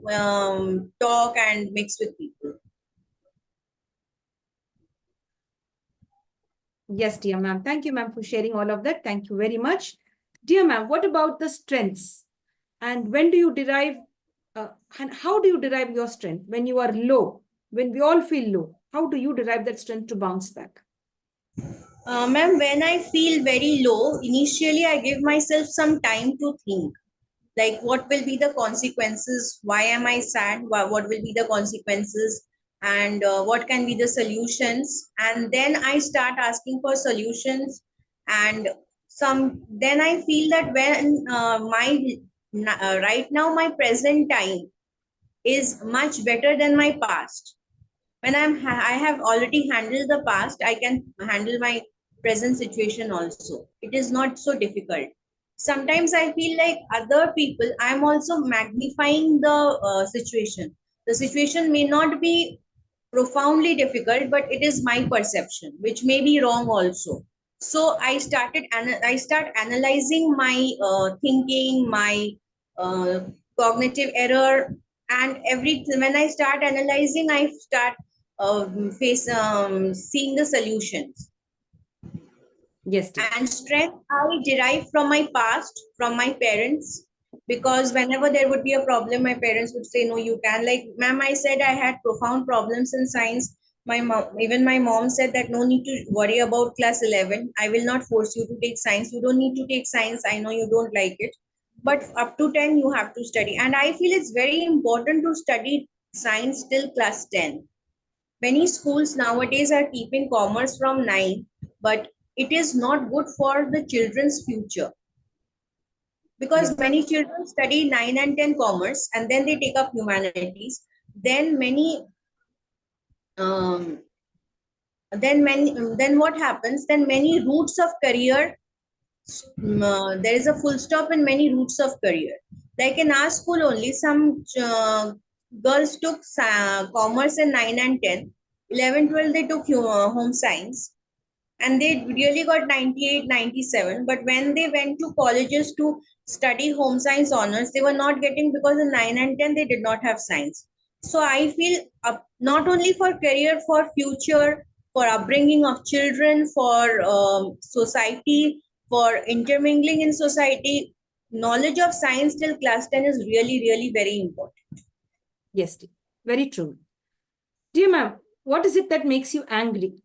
talk and mix with people. Yes, dear ma'am. Thank you, ma'am, for sharing all of that. Thank you very much. Dear ma'am, what about the strengths? And when do you derive, and how do you derive your strength when you are low, when we all feel low? How do you derive that strength to bounce back? Ma'am, when I feel very low, initially I give myself some time to think. Like, what will be the consequences? Why am I sad? What will be the consequences? And what can be the solutions? And then I start asking for solutions. And then I feel that when right now, my present time is much better than my past. When I have already handled the past, I can handle my present situation also. It is not so difficult. Sometimes I feel like other people, I'm also magnifying the situation. The situation may not be profoundly difficult, but it is my perception which may be wrong also. So I start analyzing my thinking, my uh, cognitive error, and when I start analyzing, I start seeing the solutions. Yes, dear. And strength I derive from my past, from my parents, because whenever there would be a problem, my parents would say, "No, you can." Like, ma'am, I said I had profound problems in science. Even my mom said that no need to worry about class 11. I will not force you to take science. You don't need to take science. I know you don't like it, but up to 10 you have to study. And I feel it's very important to study science till class 10. Many schools nowadays are keeping commerce from 9, but it is not good for the children's future, because Yes. many children study 9 and 10 commerce and then they take up humanities. Then um, then what happens? Then many routes of career, there is a full stop in many routes of career. Like in our school only, some girls took commerce in 9 and 10. 11, 12 they took home science, and they really got 98, 97. But when they went to colleges to study home science honors, they were not getting, because in 9 and 10 they did not have science. So I feel not only for career, for future, for upbringing of children, for society, for intermingling in society, knowledge of science till class 10 is really, really very important. Yes, dear. Very true. Dear ma'am, what is it that makes you angry?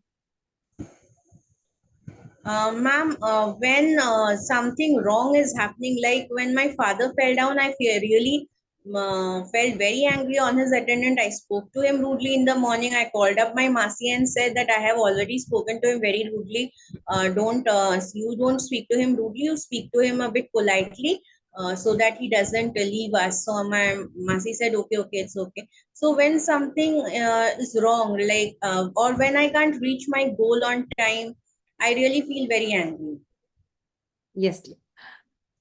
Ma'am, when something wrong is happening, like when my father fell down, I really felt very angry on his attendant. I spoke to him rudely in the morning. I called up my Masi and said that I have already spoken to him very rudely. You don't speak to him rudely, you speak to him a bit politely. So that he doesn't leave us. So my Masi said, okay, okay, it's okay. So when something is wrong, like or when I can't reach my goal on time, I really feel very angry. Yes, dear.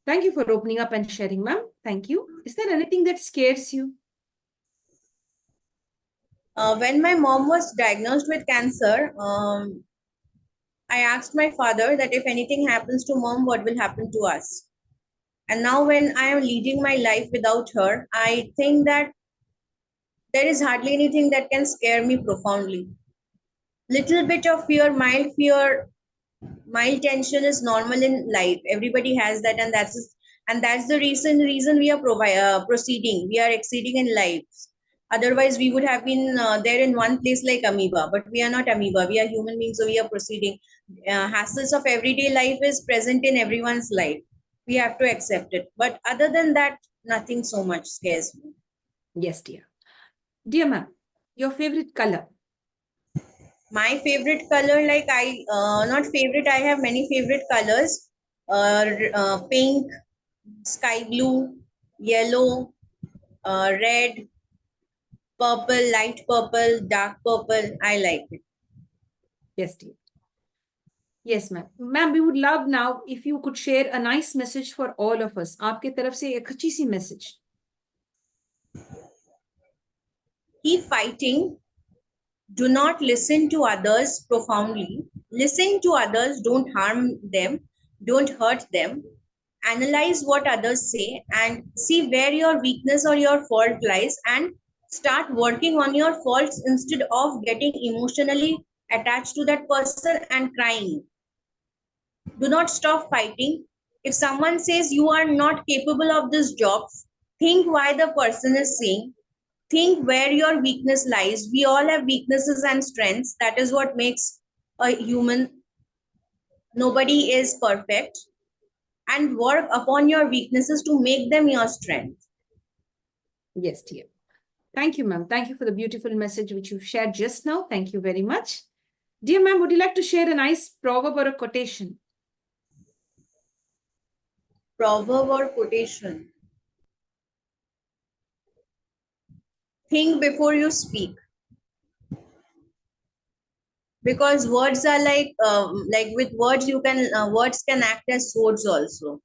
Thank you for opening up and sharing, ma'am. Thank you. Is there anything that scares you? When my mom was diagnosed with cancer, I asked my father that if anything happens to mom, what will happen to us? And now, when I am leading my life without her, I think that there is hardly anything that can scare me profoundly. Little bit of fear, mild tension is normal in life. Everybody has that, and that's the reason we are proceeding. We are exceeding in life. Otherwise, we would have been there in one place like amoeba. But we are not amoeba. We are human beings, so we are proceeding. Hassles of everyday life is present in everyone's life. We have to accept it. But other than that, nothing so much scares me. Yes, dear. Dear ma'am, your favorite color? My favorite color, like not favorite, I have many favorite colors. Pink, sky blue, yellow, red, purple, light purple, dark purple. I like it. Yes, dear. Yes, ma'am. Ma'am, we would love now if you could share a nice message for all of us. आपके तरफ से एक अच्छी सी message. Keep fighting. Do not listen to others profoundly. Listen to others, don't harm them, don't hurt them. Analyze what others say and see where your weakness or your fault lies and start working on your faults instead of getting emotionally attached to that person and crying. Do not stop fighting. If someone says you are not capable of this job, think why the person is saying. Think where your weakness lies. We all have weaknesses and strengths. That is what makes a human. Nobody is perfect. And work upon your weaknesses to make them your strength. Yes, dear. Thank you, ma'am. Thank you for the beautiful message which you've shared just now. Thank you very much. Dear ma'am, would you like to share a nice proverb or a quotation? Proverb or quotation. Think before you speak. Because words are like with words you can words can act as swords also.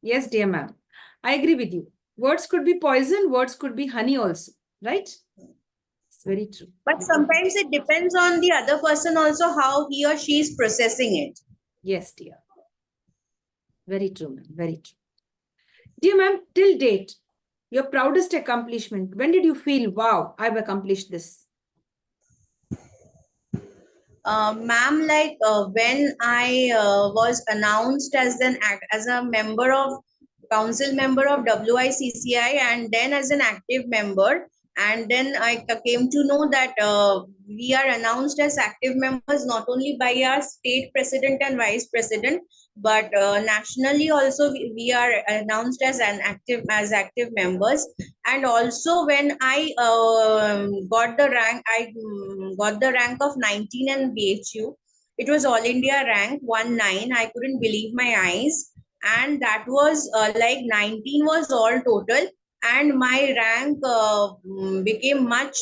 Yes, dear ma'am. I agree with you. Words could be poison, words could be honey also, right? It's very true. But sometimes it depends on the other person also how he or she is processing it. Yes, dear. Very true, ma'am. Very true. Dear ma'am, till date, your proudest accomplishment, when did you feel, wow, I've accomplished this? Ma'am, when I was announced as a member of council member of WICCI and then as an active member, and then I came to know that we are announced as active members not only by our state president and vice president, but nationally also we are announced as active members. And also when I got the rank, got the rank of 19 in BHU. It was all India rank 19. I couldn't believe my eyes, and that was like 19 was all total, and my rank became much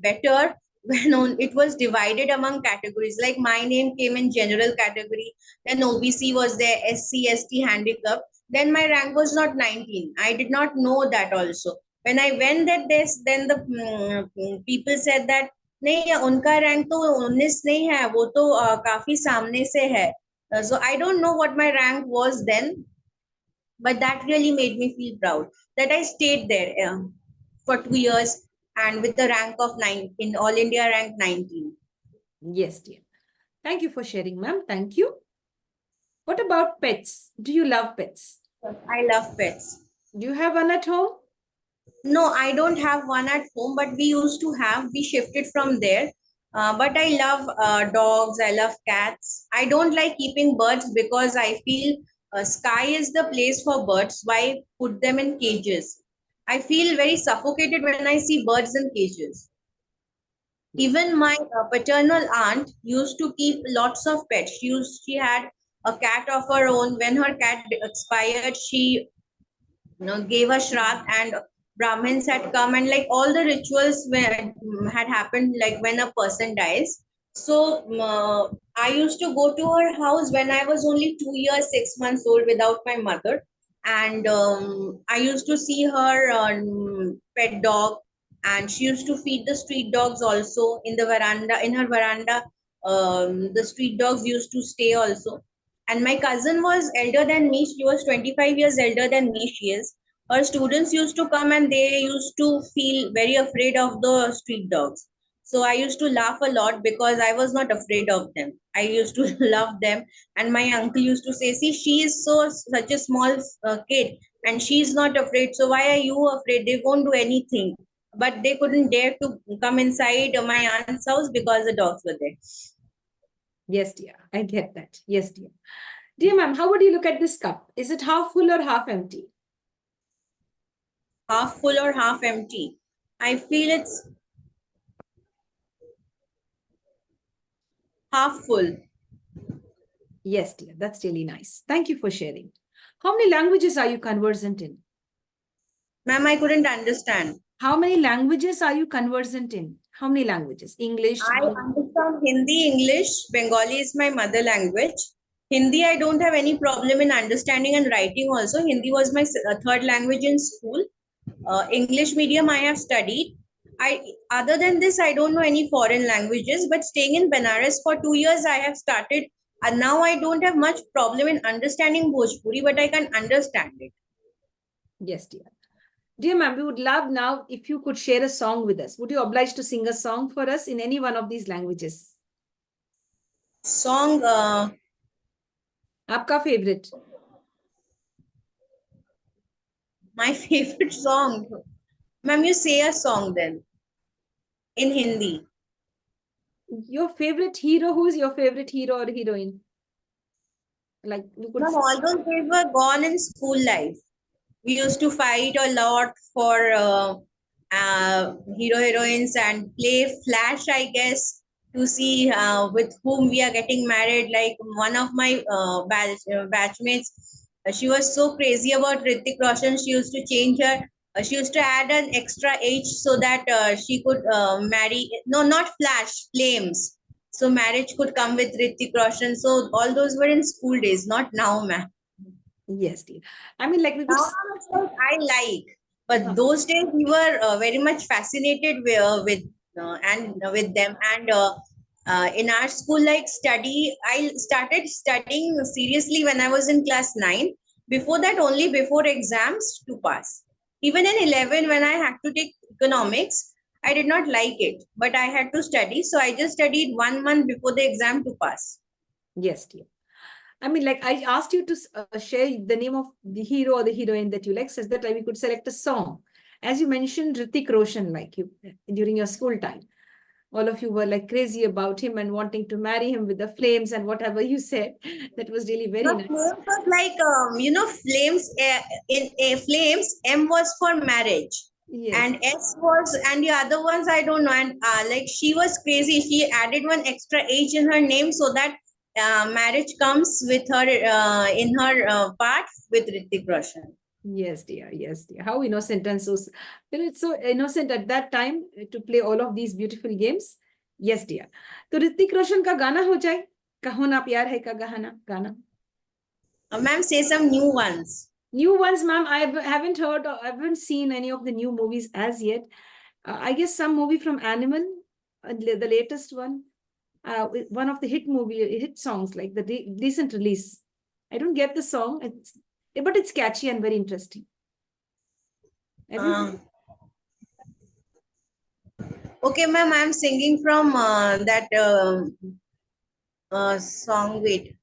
better when it was divided among categories. Like my name came in general category, then OBC was there, SC, ST, handicap. Then my rank was not 19. I did not know that also. When I went at this, then the people said that नहीं उनका rank तो 19 नहीं है वो तो काफी सामने से है. So I don't know what my rank was then, but that really made me feel proud that I stayed there for 2 years and with the rank of 9 in All India rank 19. Yes, dear. Thank you for sharing, ma'am. Thank you. What about pets? Do you love pets? I love pets. Do you have one at home? No, I don't have one at home, but we used to have. We shifted from there. But I love dogs. I love cats. I don't like keeping birds because I feel sky is the place for birds. Why put them in cages? I feel very suffocated when I see birds in cages. Yes. Even my paternal aunt used to keep lots of pets. She had a cat of her own. When her cat expired, she gave a shraddh and Brahmins had come and like all the rituals had happened like when a person dies. So I used to go to her house when I was only 2 years, 6 months old without my mother. And I used to see her pet dog, and she used to feed the street dogs also in the veranda, in her veranda. The street dogs used to stay also. And my cousin was elder than me. She was 25 years elder than me. She is. Her students used to come and they used to feel very afraid of the street dogs. So I used to laugh a lot because I was not afraid of them. I used to love them. And my uncle used to say, see, she is such a small kid and she's not afraid. So why are you afraid? They won't do anything. But they couldn't dare to come inside my aunt's house because the dogs were there. Yes, dear. I get that. Yes, dear. Dear ma'am, how would you look at this cup? Is it half full or half empty? Half full or half empty? I feel it's half full. Yes, dear. That's really nice. Thank you for sharing. How many languages are you conversant in? Ma'am, I couldn't understand. How many languages are you conversant in? How many languages? English, I Bengali. understand Hindi, English. Bengali is my mother language. Hindi, I don't have any problem in understanding and writing also. Hindi was my third language in school. English medium I have studied. Other than this, I don't know any foreign languages, but staying in Benares for 2 years, I have started, and now I don't have much problem in understanding Bhojpuri, but I can understand it. Yes, dear. Dear ma'am, we would love now if you could share a song with us. Would you oblige to sing a song for us in any one of these languages? Song, Aapka favorite? my favorite song. Ma'am, you say a song then in Hindi. Your favorite hero? Who is your favorite hero or heroine? Like we could. Ma'am, all those days were gone in school life. We used to fight a lot for hero heroines and play flash, I guess, to see with whom we are getting married. Like one of my batchmates, she was so crazy about Hrithik Roshan. She used to change her. She used to add an extra H so that she could marry. No, not flash, flames. So marriage could come with Hrithik Roshan. So all those were in school days, not now, ma'am. Yes, dear. I mean, like we could. Now I like, but Uh, those days we were very much fascinated with them. And in our school, like study, I started studying seriously when I was in class 9. Before that, only before exams to pass. Even in 11, when I had to take economics, I did not like it, but I had to study. So I just studied 1 month before the exam to pass. yes, dear. I mean, like I asked you to share the name of the hero or the heroine that you like, such that we could select a song. As you mentioned, Hrithik Roshan, like you during your school time, all of you were like crazy about him and wanting to marry him with the flames and whatever you said. That was really very The nice. flames was like flames in flames. M was for marriage, Yes, and S was, and the other ones I don't know. And like she was crazy. She added one extra H in her name so that marriage comes with her in her part with Hrithik Roshan. yes, dear. Yes, dear. How innocent and so, it's so innocent at that time to play all of these beautiful games. Yes, dear. तो ऋतिक रोशन का गाना हो जाए, कहो ना प्यार है का गाना. Ma'am, say some new ones. New ones, ma'am. I haven't heard or I haven't seen any of the new movies as yet. I guess some movie from Animal, the latest one. One of the hit songs, like the recent release. I don't get the song, but it's catchy and very interesting. Have you? Okay, ma'am, I'm singing from that song. Wait.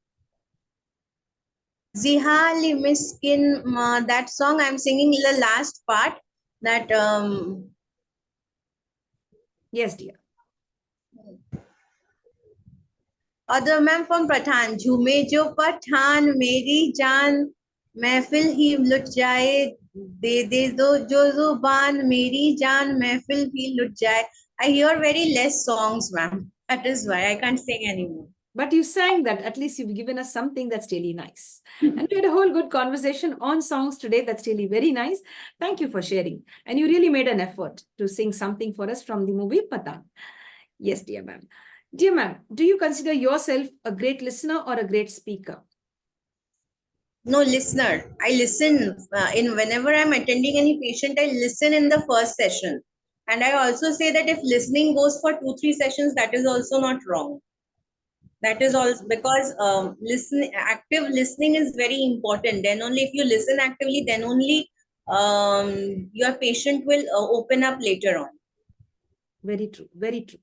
Zihali Miskin, that song I'm singing the last part. That Yes, dear. other ma'am from Pathan. झूमे जो पठान मेरी जान महफिल ही लुट जाए दे दो जो जुबान मेरी जान महफिल ही लुट जाए. I hear very less songs, ma'am. That is why I can't sing anymore. But you sang that. At least you've given us something that's really nice. And we had a whole good conversation on songs today. That's really very nice. Thank you for sharing. And you really made an effort to sing something for us from the movie Patan. Yes, dear ma'am. Dear ma'am, do you consider yourself a great listener or a great speaker? No, listener. I listen in whenever I'm attending any patient. I listen in the first session, and I also say that if listening goes for 2-3 sessions, that is also not wrong. That is also because active listening is very important. Then only if you listen actively, then only your patient will open up later on. Very true. Very true.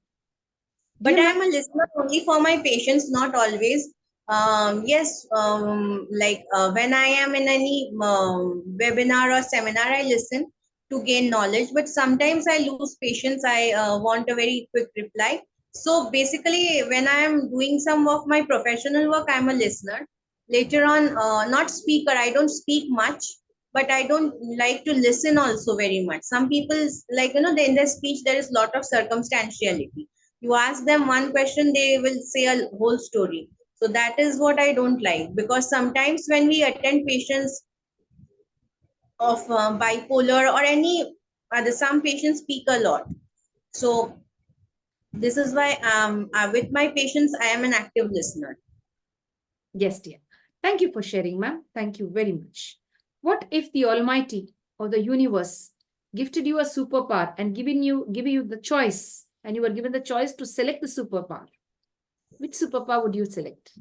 But Dear I ma'am, am a listener only for my patients, not always. Yes, like when I am in any webinar or seminar, I listen to gain knowledge, but sometimes I lose patience. I want a very quick reply. So basically, when I am doing some of my professional work, I'm a listener. Later on, not speaker, I don't speak much, but I don't like to listen also very much. Some people, like, in their speech, there is a lot of circumstantiality. You ask them one question, they will say a whole story. So that is what I don't like, because sometimes when we attend patients of bipolar or any other, some patients speak a lot. So this is why with my patients, I am an active listener. Yes, dear. Thank you for sharing, ma'am. Thank you very much. What if the Almighty or the universe gifted you a superpower and giving you the choice, and you were given the choice to select the superpower? Which superpower would you select?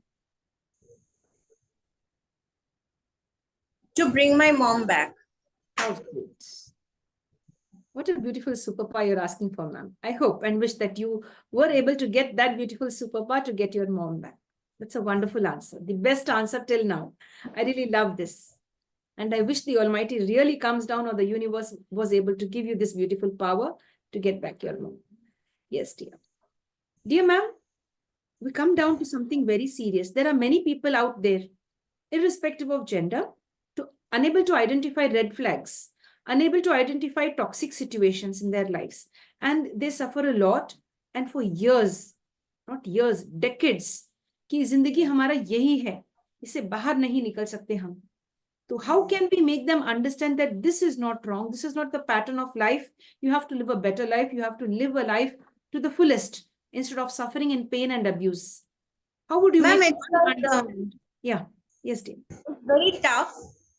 To bring my mom back. How sweet. What a beautiful superpower you're asking for, ma'am. I hope and wish that you were able to get that beautiful superpower to get your mom back. That's a wonderful answer. The best answer till now. I really love this. And I wish the Almighty really comes down, or the universe was able to give you this beautiful power to get back your mom. Yes, dear. Dear ma'am, we come down to something very serious. There are many people out there, irrespective of gender, unable to identify red flags, unable to identify toxic situations in their lives. And they suffer a lot. And for years, not years, decades, कि जिंदगी हमारा यही है, इससे बाहर नहीं निकल सकते हम. So how can we make them understand that this is not wrong? This is not the pattern of life. You have to live a better life. You have to live a life to the fullest instead of suffering in pain and abuse. How would you Ma'am, make it's one like understand? Yeah. Yes, dear. it's very tough,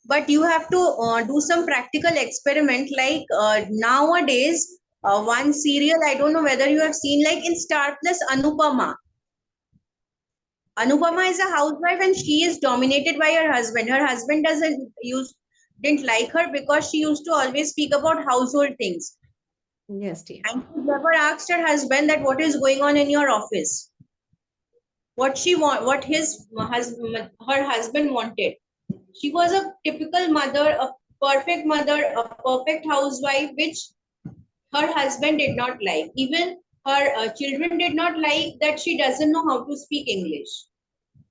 but you have to do some practical experiment. Like nowadays, one serial, I don't know whether you have seen, like in Star Plus, Anupama. Anupama is a housewife and she is dominated by her husband. Her husband didn't like her because she used to always speak about household things. Yes, dear. And she never asked her husband that what is going on in your office. What her husband wanted. She was a typical mother, a perfect mother, a perfect housewife, which her husband did not like. Even her children did not like that she doesn't know how to speak English.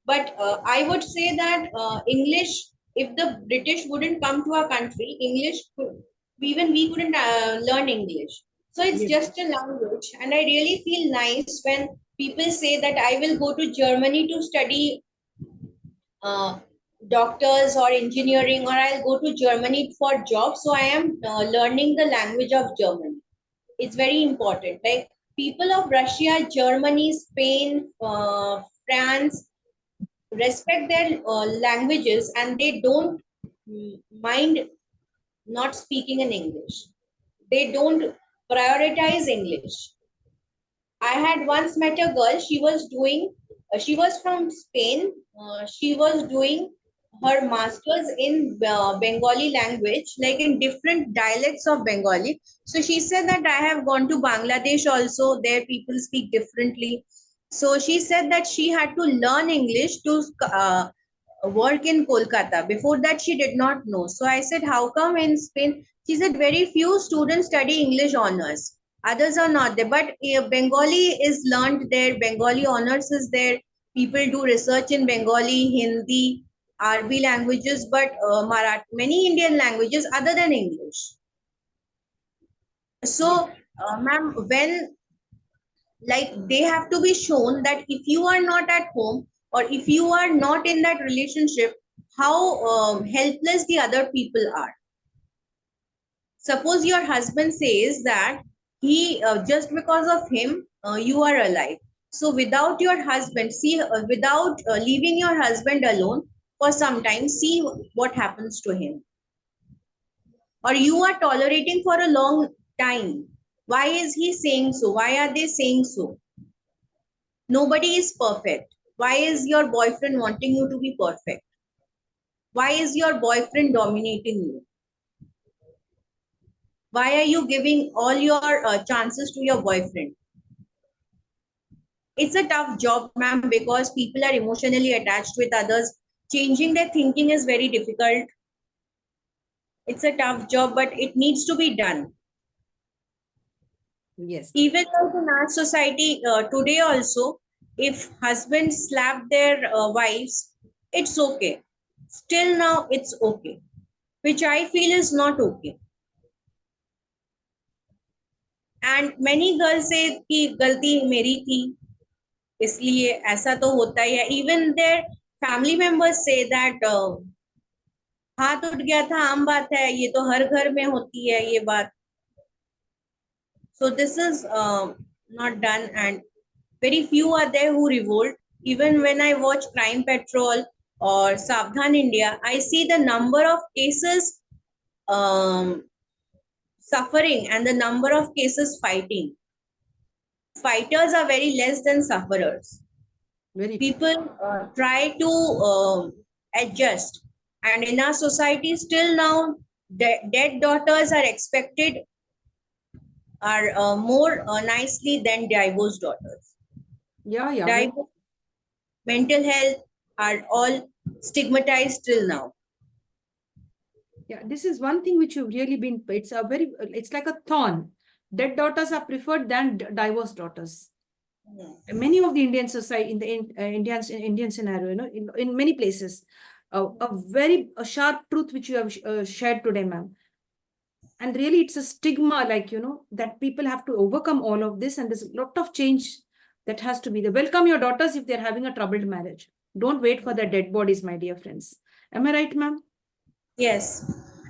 But I would say that English, if the British wouldn't come to our country, even we couldn't learn English. So it's Yes. just a language. And I really feel nice when people say that I will go to Germany to study uh, doctors or engineering, or I'll go to Germany for job. So I am learning the language of German. It's very important. Like people of Russia, Germany, Spain, France respect their languages, and they don't mind not speaking in English. They don't prioritize English. I had once met a girl. She was from Spain. She was doing her master's in Bengali language, like in different dialects of Bengali. So she said that I have gone to Bangladesh also. There people speak differently. So she said that she had to learn English to work in Kolkata. Before that, she did not know. So I said, how come in Spain? She said, very few students study English honors. Others are not there. But Bengali is learned there. Bengali honors is there. People do research in Bengali, Hindi, Arabic languages, but many Indian languages other than English. So, ma'am, when like they have to be shown that if you are not at home or if you are not in that relationship, how helpless the other people are. Suppose your husband says that he just because of him you are alive. So without your husband, see, without leaving your husband alone for some time, see what happens to him. Or you are tolerating for a long time. Why is he saying so? Why are they saying so? Nobody is perfect. Why is your boyfriend wanting you to be perfect? Why is your boyfriend dominating you? Why are you giving all your chances to your boyfriend? It's a tough job, ma'am, because people are emotionally attached with others. Changing their thinking is very difficult. It's a tough job, but it needs to be done. Yes. Even in our society today also, if husbands slap their wives, it's okay. Still now, it's okay, which I feel is not okay. And many girls say कि गलती मेरी थी, इसलिए ऐसा तो होता ही है. Even their family members say that हाथ उठ गया था, आम बात है, ये तो हर घर में होती है ये बात. So this is not done, and very few are there who revolt. Even when I watch Crime Patrol or Savdhan India, I see the number of cases suffering and the number of cases fighting. Fighters are very less than sufferers. Very true. People try to adjust, and in our society, still now, dead daughters are expected are more nicely than divorced daughters. Yeah. Divorce, mental health are all stigmatized till now. Yeah, this is one thing which you've really been, it's like a thorn. Dead daughters are preferred than divorced daughters. Many of the Indian society, in the Indian scenario, in many places, a sharp truth which you have shared today, ma'am. And really, it's a stigma, like, that people have to overcome all of this. And there's a lot of change that has to be there. Welcome your daughters if they're having a troubled marriage. Don't wait for their dead bodies, my dear friends. Am I right, ma'am? Yes.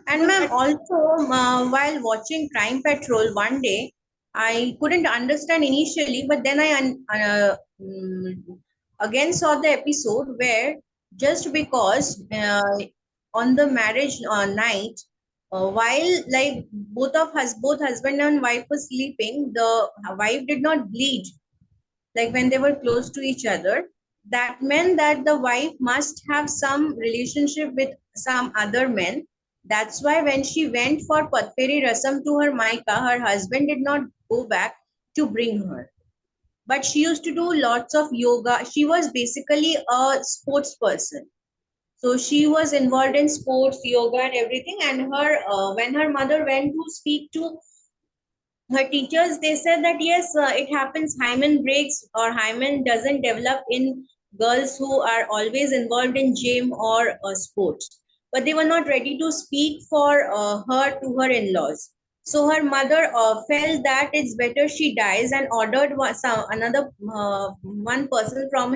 And Because ma'am, also while watching Crime Patrol one day, I couldn't understand initially, but then again saw the episode where just because on the marriage night, while like both husband and wife were sleeping, the wife did not bleed, like when they were close to each other. That meant that the wife must have some relationship with some other men. That's why when she went for Patperi Rasam to her Maika, her husband did not go back to bring her. But she used to do lots of yoga. She was basically a sports person. So she was involved in sports, yoga, and everything. And her, when her mother went to speak to her teachers, they said that yes, it happens, hymen breaks or hymen doesn't develop in girls who are always involved in gym or sports, but they were not ready to speak for her to her in-laws. So her mother felt that it's better she dies and ordered another one person from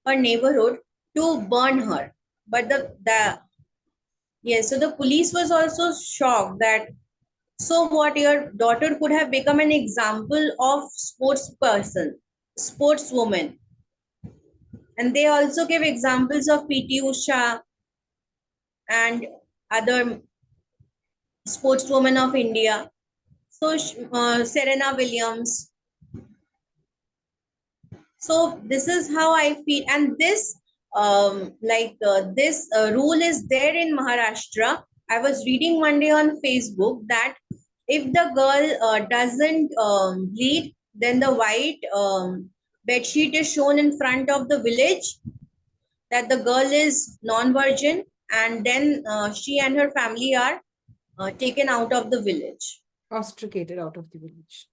her neighborhood to burn her. But the yes, so the police was also shocked that so what, your daughter could have become an example of sports person, sportswoman. And they also gave examples of PT Usha and other sportswomen of India. So Serena Williams. So this is how I feel. And this this rule is there in Maharashtra. I was reading one day on Facebook that if the girl doesn't bleed, then the white bed sheet is shown in front of the village, that the girl is non-virgin, and then she and her family are taken out of the village, ostracated out of the village.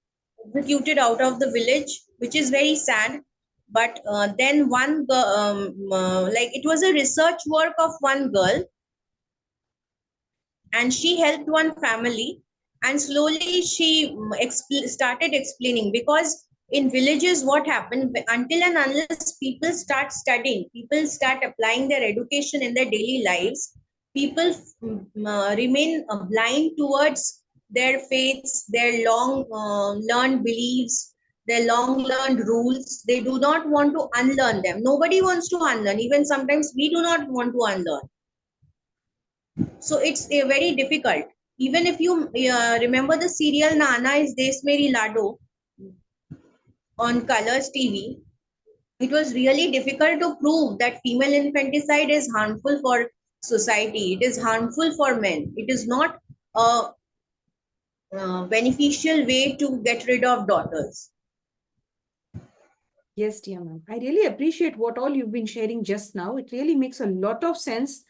executed out of the village, which is very sad. But then like it was a research work of one girl, and she helped one family, and slowly she started explaining, because in villages what happened, until and unless people start studying, people start applying their education in their daily lives, people remain blind towards their faiths, their long learned beliefs, their long learned rules. They do not want to unlearn them. Nobody wants to unlearn. Even sometimes we do not want to unlearn. So it's very difficult. Even if you remember the serial Nana is Des Meri Lado on Colors TV, it was really difficult to prove that female infanticide is harmful for society. It is harmful for men. It is not a beneficial way to get rid of daughters. Yes, dear ma'am. I really appreciate what all you've been sharing just now. It really makes a lot of sense.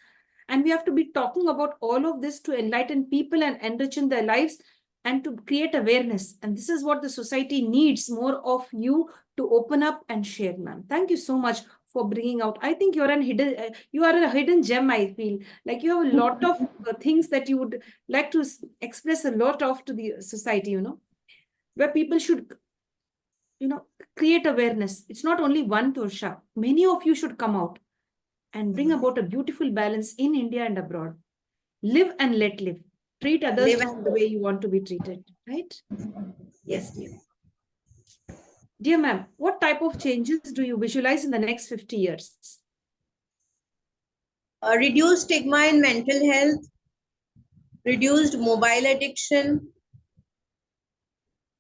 And we have to be talking about all of this to enlighten people and enrich in their lives and to create awareness. And this is what the society needs more of you to open up and share, ma'am. Thank you so much for bringing out. I think you are a hidden gem, I feel. Like you have a lot of things that you would like to express a lot of to the society, where people should you know create awareness. It's not only one Torsha. Many of you should come out and bring about a beautiful balance in India and abroad. Live and let live. Treat others Live the way and you want to be treated, right? Yes, yes. dear. Dear ma'am, what type of changes do you visualize in the next 50 years? Reduce stigma in mental health, reduced mobile addiction,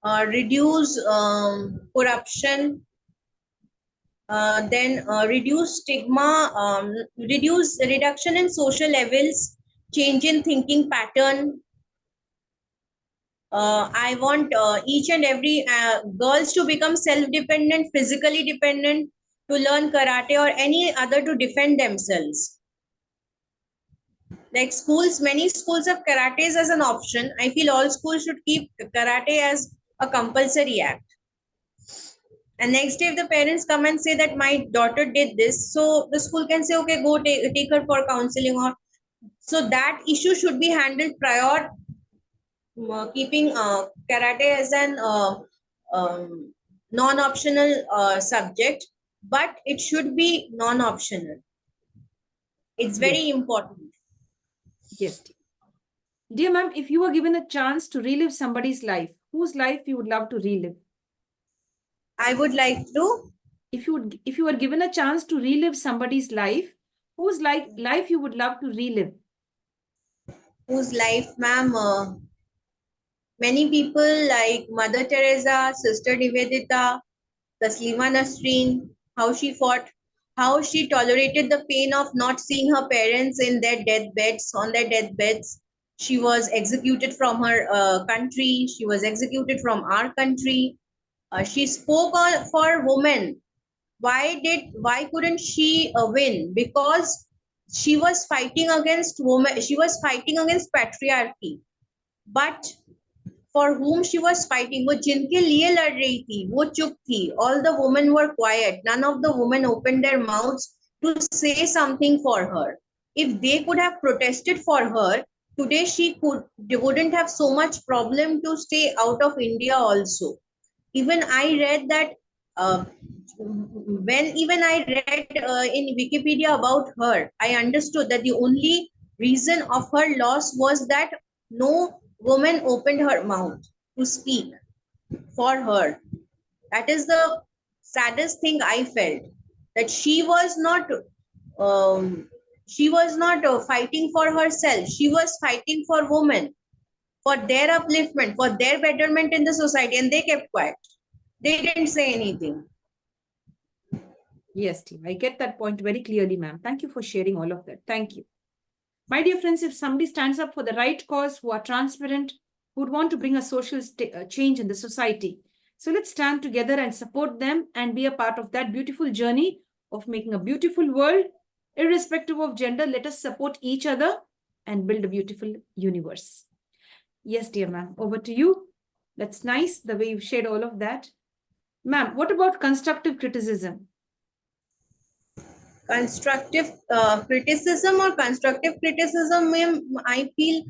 reduce corruption, then reduce stigma, reduction in social levels, change in thinking pattern. I want each and every girls to become self-dependent, physically dependent, to learn karate or any other to defend themselves. Like schools, many schools have karates as an option. I feel all schools should keep karate as a compulsory act. And next day, if the parents come and say that my daughter did this, so the school can say, okay, go take her for counseling. Or so that issue should be handled prior, keeping karate as an non-optional subject, but it should be non-optional. It's Yes, very important. yes, dear. Dear ma'am, if you were given a chance to relive somebody's life, whose life you would love to relive? I would like to, If you were given a chance to relive somebody's life, whose life you would love to relive? whose life, ma'am, many people like Mother Teresa, Sister Nivedita, Taslima Nasreen, how she fought, how she tolerated the pain of not seeing her parents in their deathbeds, on their deathbeds. She was executed from her country. She was executed from our country. She spoke for women. Why couldn't she win? Because she was fighting against women. She was fighting against patriarchy. But for whom she was fighting, वो जिनके लिए लड़ रही थी वो चुप थी. All the women were quiet. None of the women opened their mouths to say something for her. If they could have protested for her, today wouldn't have so much problem to stay out of India also. Even I read that uh, when even I read in Wikipedia about her, I understood that the only reason of her loss was that no woman opened her mouth to speak for her. That is the saddest thing I felt, that um, she was not fighting for herself. She was fighting for women, for their upliftment, for their betterment in the society, and they kept quiet. They didn't say anything. Yes, team. I get that point very clearly, ma'am. Thank you for sharing all of that. Thank you. My dear friends, if somebody stands up for the right cause, who are transparent, who would want to bring a social change in the society, so let's stand together and support them and be a part of that beautiful journey of making a beautiful world. Irrespective of gender, let us support each other and build a beautiful universe. Yes, dear ma'am. Over to you. That's nice, the way you've shared all of that. Ma'am, what about constructive criticism? Constructive criticism or constructive criticism, I feel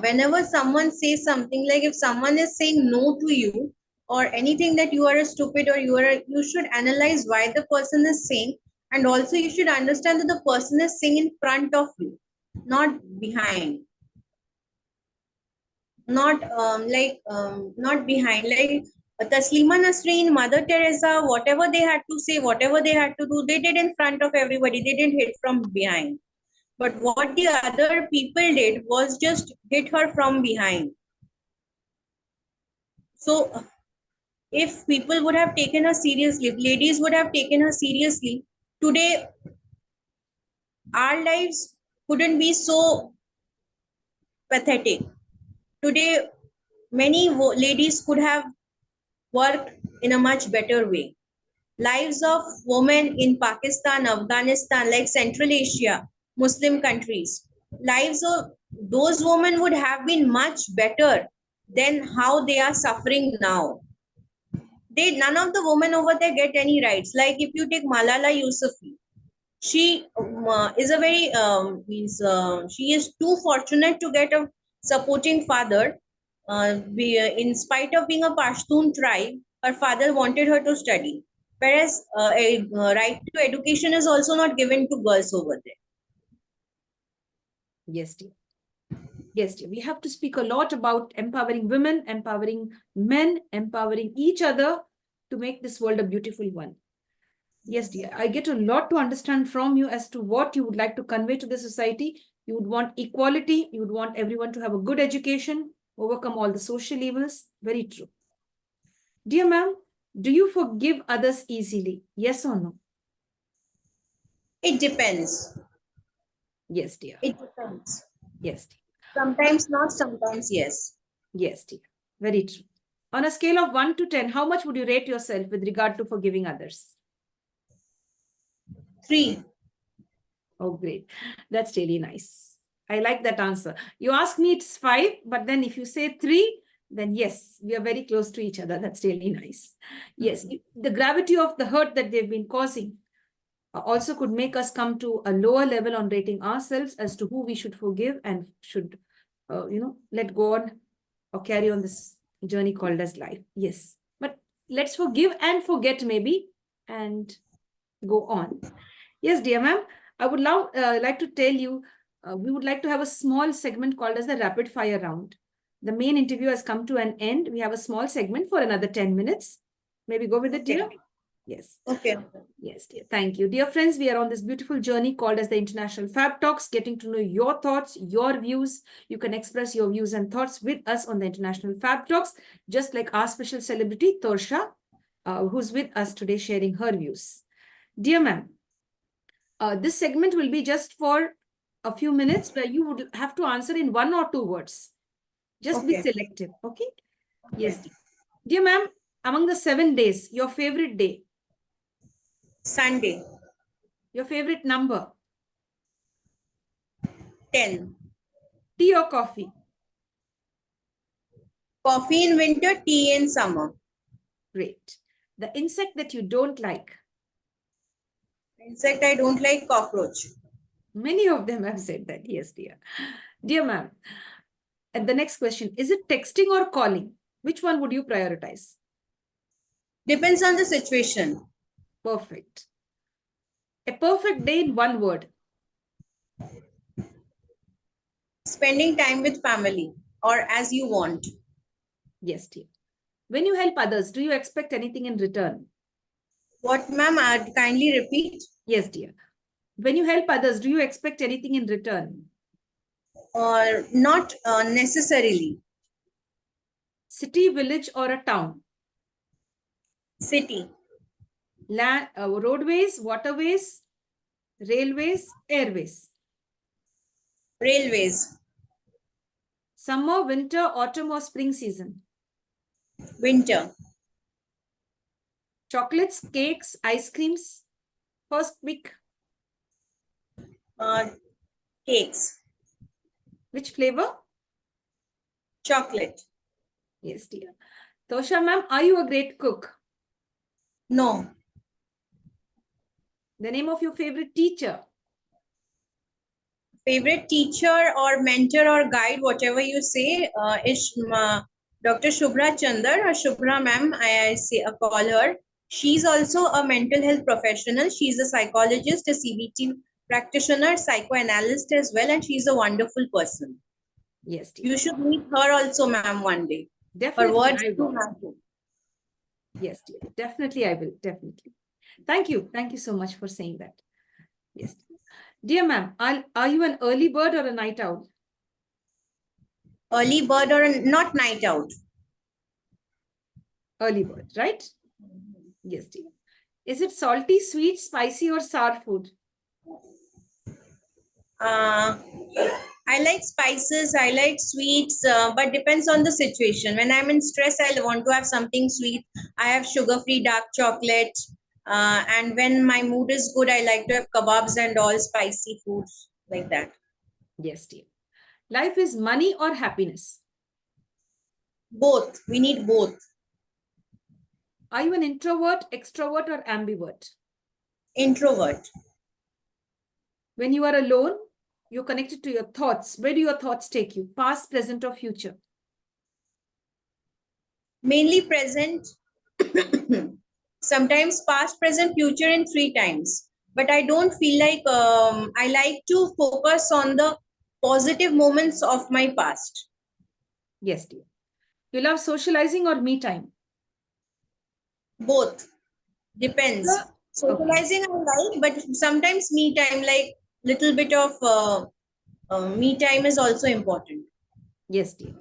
whenever someone says something, like if someone is saying no to you or anything, that you are a stupid or you should analyze why the person is saying, and also you should understand that the person is saying in front of you, not behind. Not behind, like Taslima Nasreen, Mother Teresa, whatever they had to say, whatever they had to do, they did in front of everybody. They didn't hit from behind. But what the other people did was just hit her from behind. So if people would have taken her seriously, if ladies would have taken her seriously, today our lives couldn't be so pathetic. Today, many ladies could have worked in a much better way. lives of women in Pakistan, Afghanistan, like Central Asia, Muslim countries, lives of those women would have been much better than how they are suffering now. None of the women over there get any rights. Like if you take Malala Yousafzai, she is a very she is too fortunate to get a supporting father. In spite of being a Pashtun tribe, her father wanted her to study, whereas a right to education is also not given to girls over there. Yes, dear. Yes, dear. We have to speak a lot about empowering women, empowering men, empowering each other to make this world a beautiful one. Yes, dear. I get a lot to understand from you as to what you would like to convey to the society. You would want equality. You would want everyone to have a good education, overcome all the social evils. Very true. Dear ma'am, do you forgive others easily? Yes or no? It depends. Yes, dear. It depends. Yes, dear. Sometimes not, sometimes yes. Yes, dear. Very true. On a scale of 1 to 10, how much would you rate yourself with regard to forgiving others? 3. Oh, great. That's really nice. I like that answer. You ask me, it's 5, but then if you say 3, then yes, we are very close to each other. That's really nice. Yes, the gravity of the hurt that they've been causing also could make us come to a lower level on rating ourselves as to who we should forgive and should, let go on or carry on this journey called as life. Yes, but let's forgive and forget maybe and go on. Yes, dear ma'am, I would like to tell you, we would like to have a small segment called as the rapid fire round. The main interview has come to an end. We have a small segment for another 10 minutes. Maybe go with it, dear? Yes. Okay. Yes, dear. Thank you. Dear friends, we are on this beautiful journey called as the International Fabtalks, getting to know your thoughts, your views. You can express your views and thoughts with us on the International Fabtalks, just like our special celebrity, Torsa, who's with us today sharing her views. Dear ma'am, this segment will be just for a few minutes where you would have to answer in 1 or 2 words. Just be selective, okay? Yes, dear. Dear ma'am, among the 7 days, your favorite day? Sunday. Your favorite number? 10. Tea or coffee? Coffee in winter, tea in summer. Great. The insect that you don't like? Insect I don't like, cockroach. Many of them have said that. Yes, dear. Dear ma'am, and the next question, is it texting or calling? Which one would you prioritize? Depends on the situation. Perfect. A perfect day in 1 word? Spending time with family, or as you want. Yes, dear. When you help others, do you expect anything in return? What, ma'am? Kindly repeat. Yes, dear. When you help others, do you expect anything in return? Or not necessarily. City, village, or a town? City. Land, roadways, waterways, railways, airways? Railways. Summer, winter, autumn, or spring season? Winter. Chocolates, cakes, ice creams? First pick. Cakes. Which flavor? Chocolate. Yes, dear. Tosha ma'am, are you a great cook? No. The name of your favorite teacher? Favorite teacher or mentor or guide, whatever you say, is Dr. Shubhra Chandar or Shubhra ma'am, I say call her. She's also a mental health professional. She's a psychologist, a CBT practitioner, psychoanalyst as well, and she's a wonderful person. Yes, dear. You should meet her also, ma'am, one day. Definitely, Her words I will. matter. Yes, dear. Definitely, I will. Definitely. Thank you. Thank you so much for saying that. Yes. Dear ma'am, are you an early bird or a night owl? Early bird or not night out? Early bird, right? Yes, dear. Is it salty, sweet, spicy, or sour food? I like spices, I like sweets, but depends on the situation. When I'm in stress, I want to have something sweet. I have sugar-free dark chocolate. And when my mood is good, I like to have kebabs and all spicy foods like that. Yes, dear. Life is money or happiness? Both. We need both. Are you an introvert, extrovert, or ambivert? Introvert. When you are alone, you're connected to your thoughts. Where do your thoughts take you? Past, present, or future? Mainly present. Sometimes past, present, future in 3 times. But I don't feel like I like to focus on the positive moments of my past. Yes, dear. You love socializing or me time? Both. Depends. Okay. Socializing I like, but sometimes me time, like little bit of me time is also important. Yes, dear.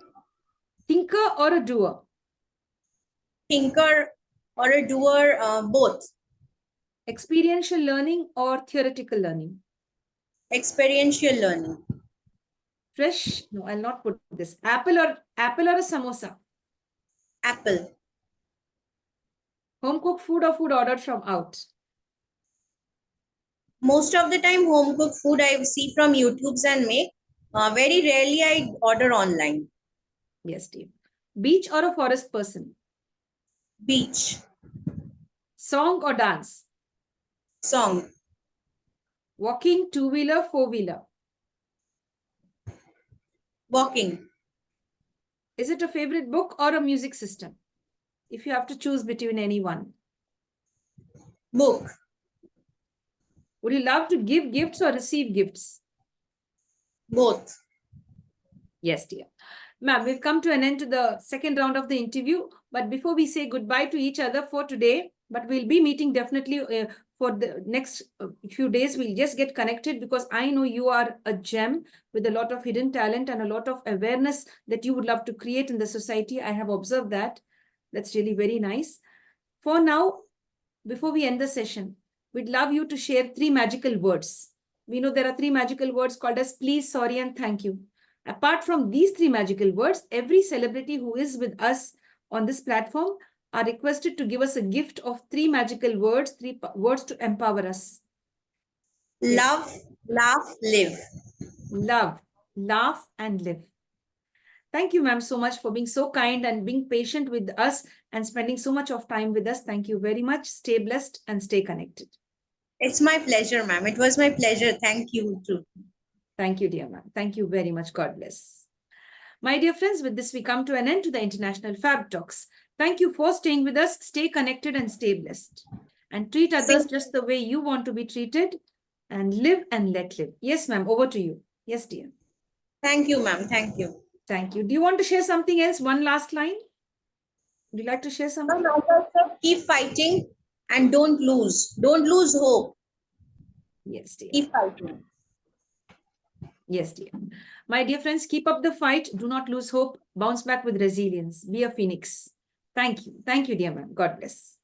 Thinker or a doer? Thinker or a doer, both. Experiential learning or theoretical learning? Experiential learning. Fresh? No, I'll not put this. Apple or a samosa? Apple. Home cooked food or food ordered from out? Most of the time, home cooked food I see from YouTubes and make. Very rarely I order online. Yes, dear. Beach or a forest person? Beach. Song or dance? Song. Walking, two-wheeler, four-wheeler? Walking. Is it a favorite book or a music system? If you have to choose between any one. Book. Would you love to give gifts or receive gifts? Both. Yes, dear. Ma'am, we've come to an end to the second round of the interview. But before we say goodbye to each other for today, but we'll be meeting definitely for the next few days. We'll just get connected because I know you are a gem with a lot of hidden talent and a lot of awareness that you would love to create in the society. I have observed that. That's really very nice. For now, before we end the session, we'd love you to share 3 magical words. We know there are 3 magical words called as please, sorry, and thank you. Apart from these 3 magical words, every celebrity who is with us on this platform are requested to give us a gift of 3 magical words, 3 words to empower us. Love, laugh, live. Love, laugh, and live. Thank you, ma'am, so much for being so kind and being patient with us and spending so much of time with us. Thank you very much. Stay blessed and stay connected. It's my pleasure, ma'am. It was my pleasure. Thank you too. Thank you, dear ma'am. Thank you very much. God bless. My dear friends, with this, we come to an end to the International Fab Talks. Thank you for staying with us. Stay connected and stay blessed. And treat others just the way you want to be treated. And live and let live. Yes, ma'am. Over to you. Yes, dear. Thank you, ma'am. Thank you. Thank you. Do you want to share something else? One last line? Would you like to share something? Ma'am, as I said, keep fighting and don't lose. Don't lose hope. Yes, dear. Keep fighting. Yes, dear. My dear friends, keep up the fight. Do not lose hope. Bounce back with resilience. Be a phoenix. Thank you. Thank you, dear ma'am. God bless.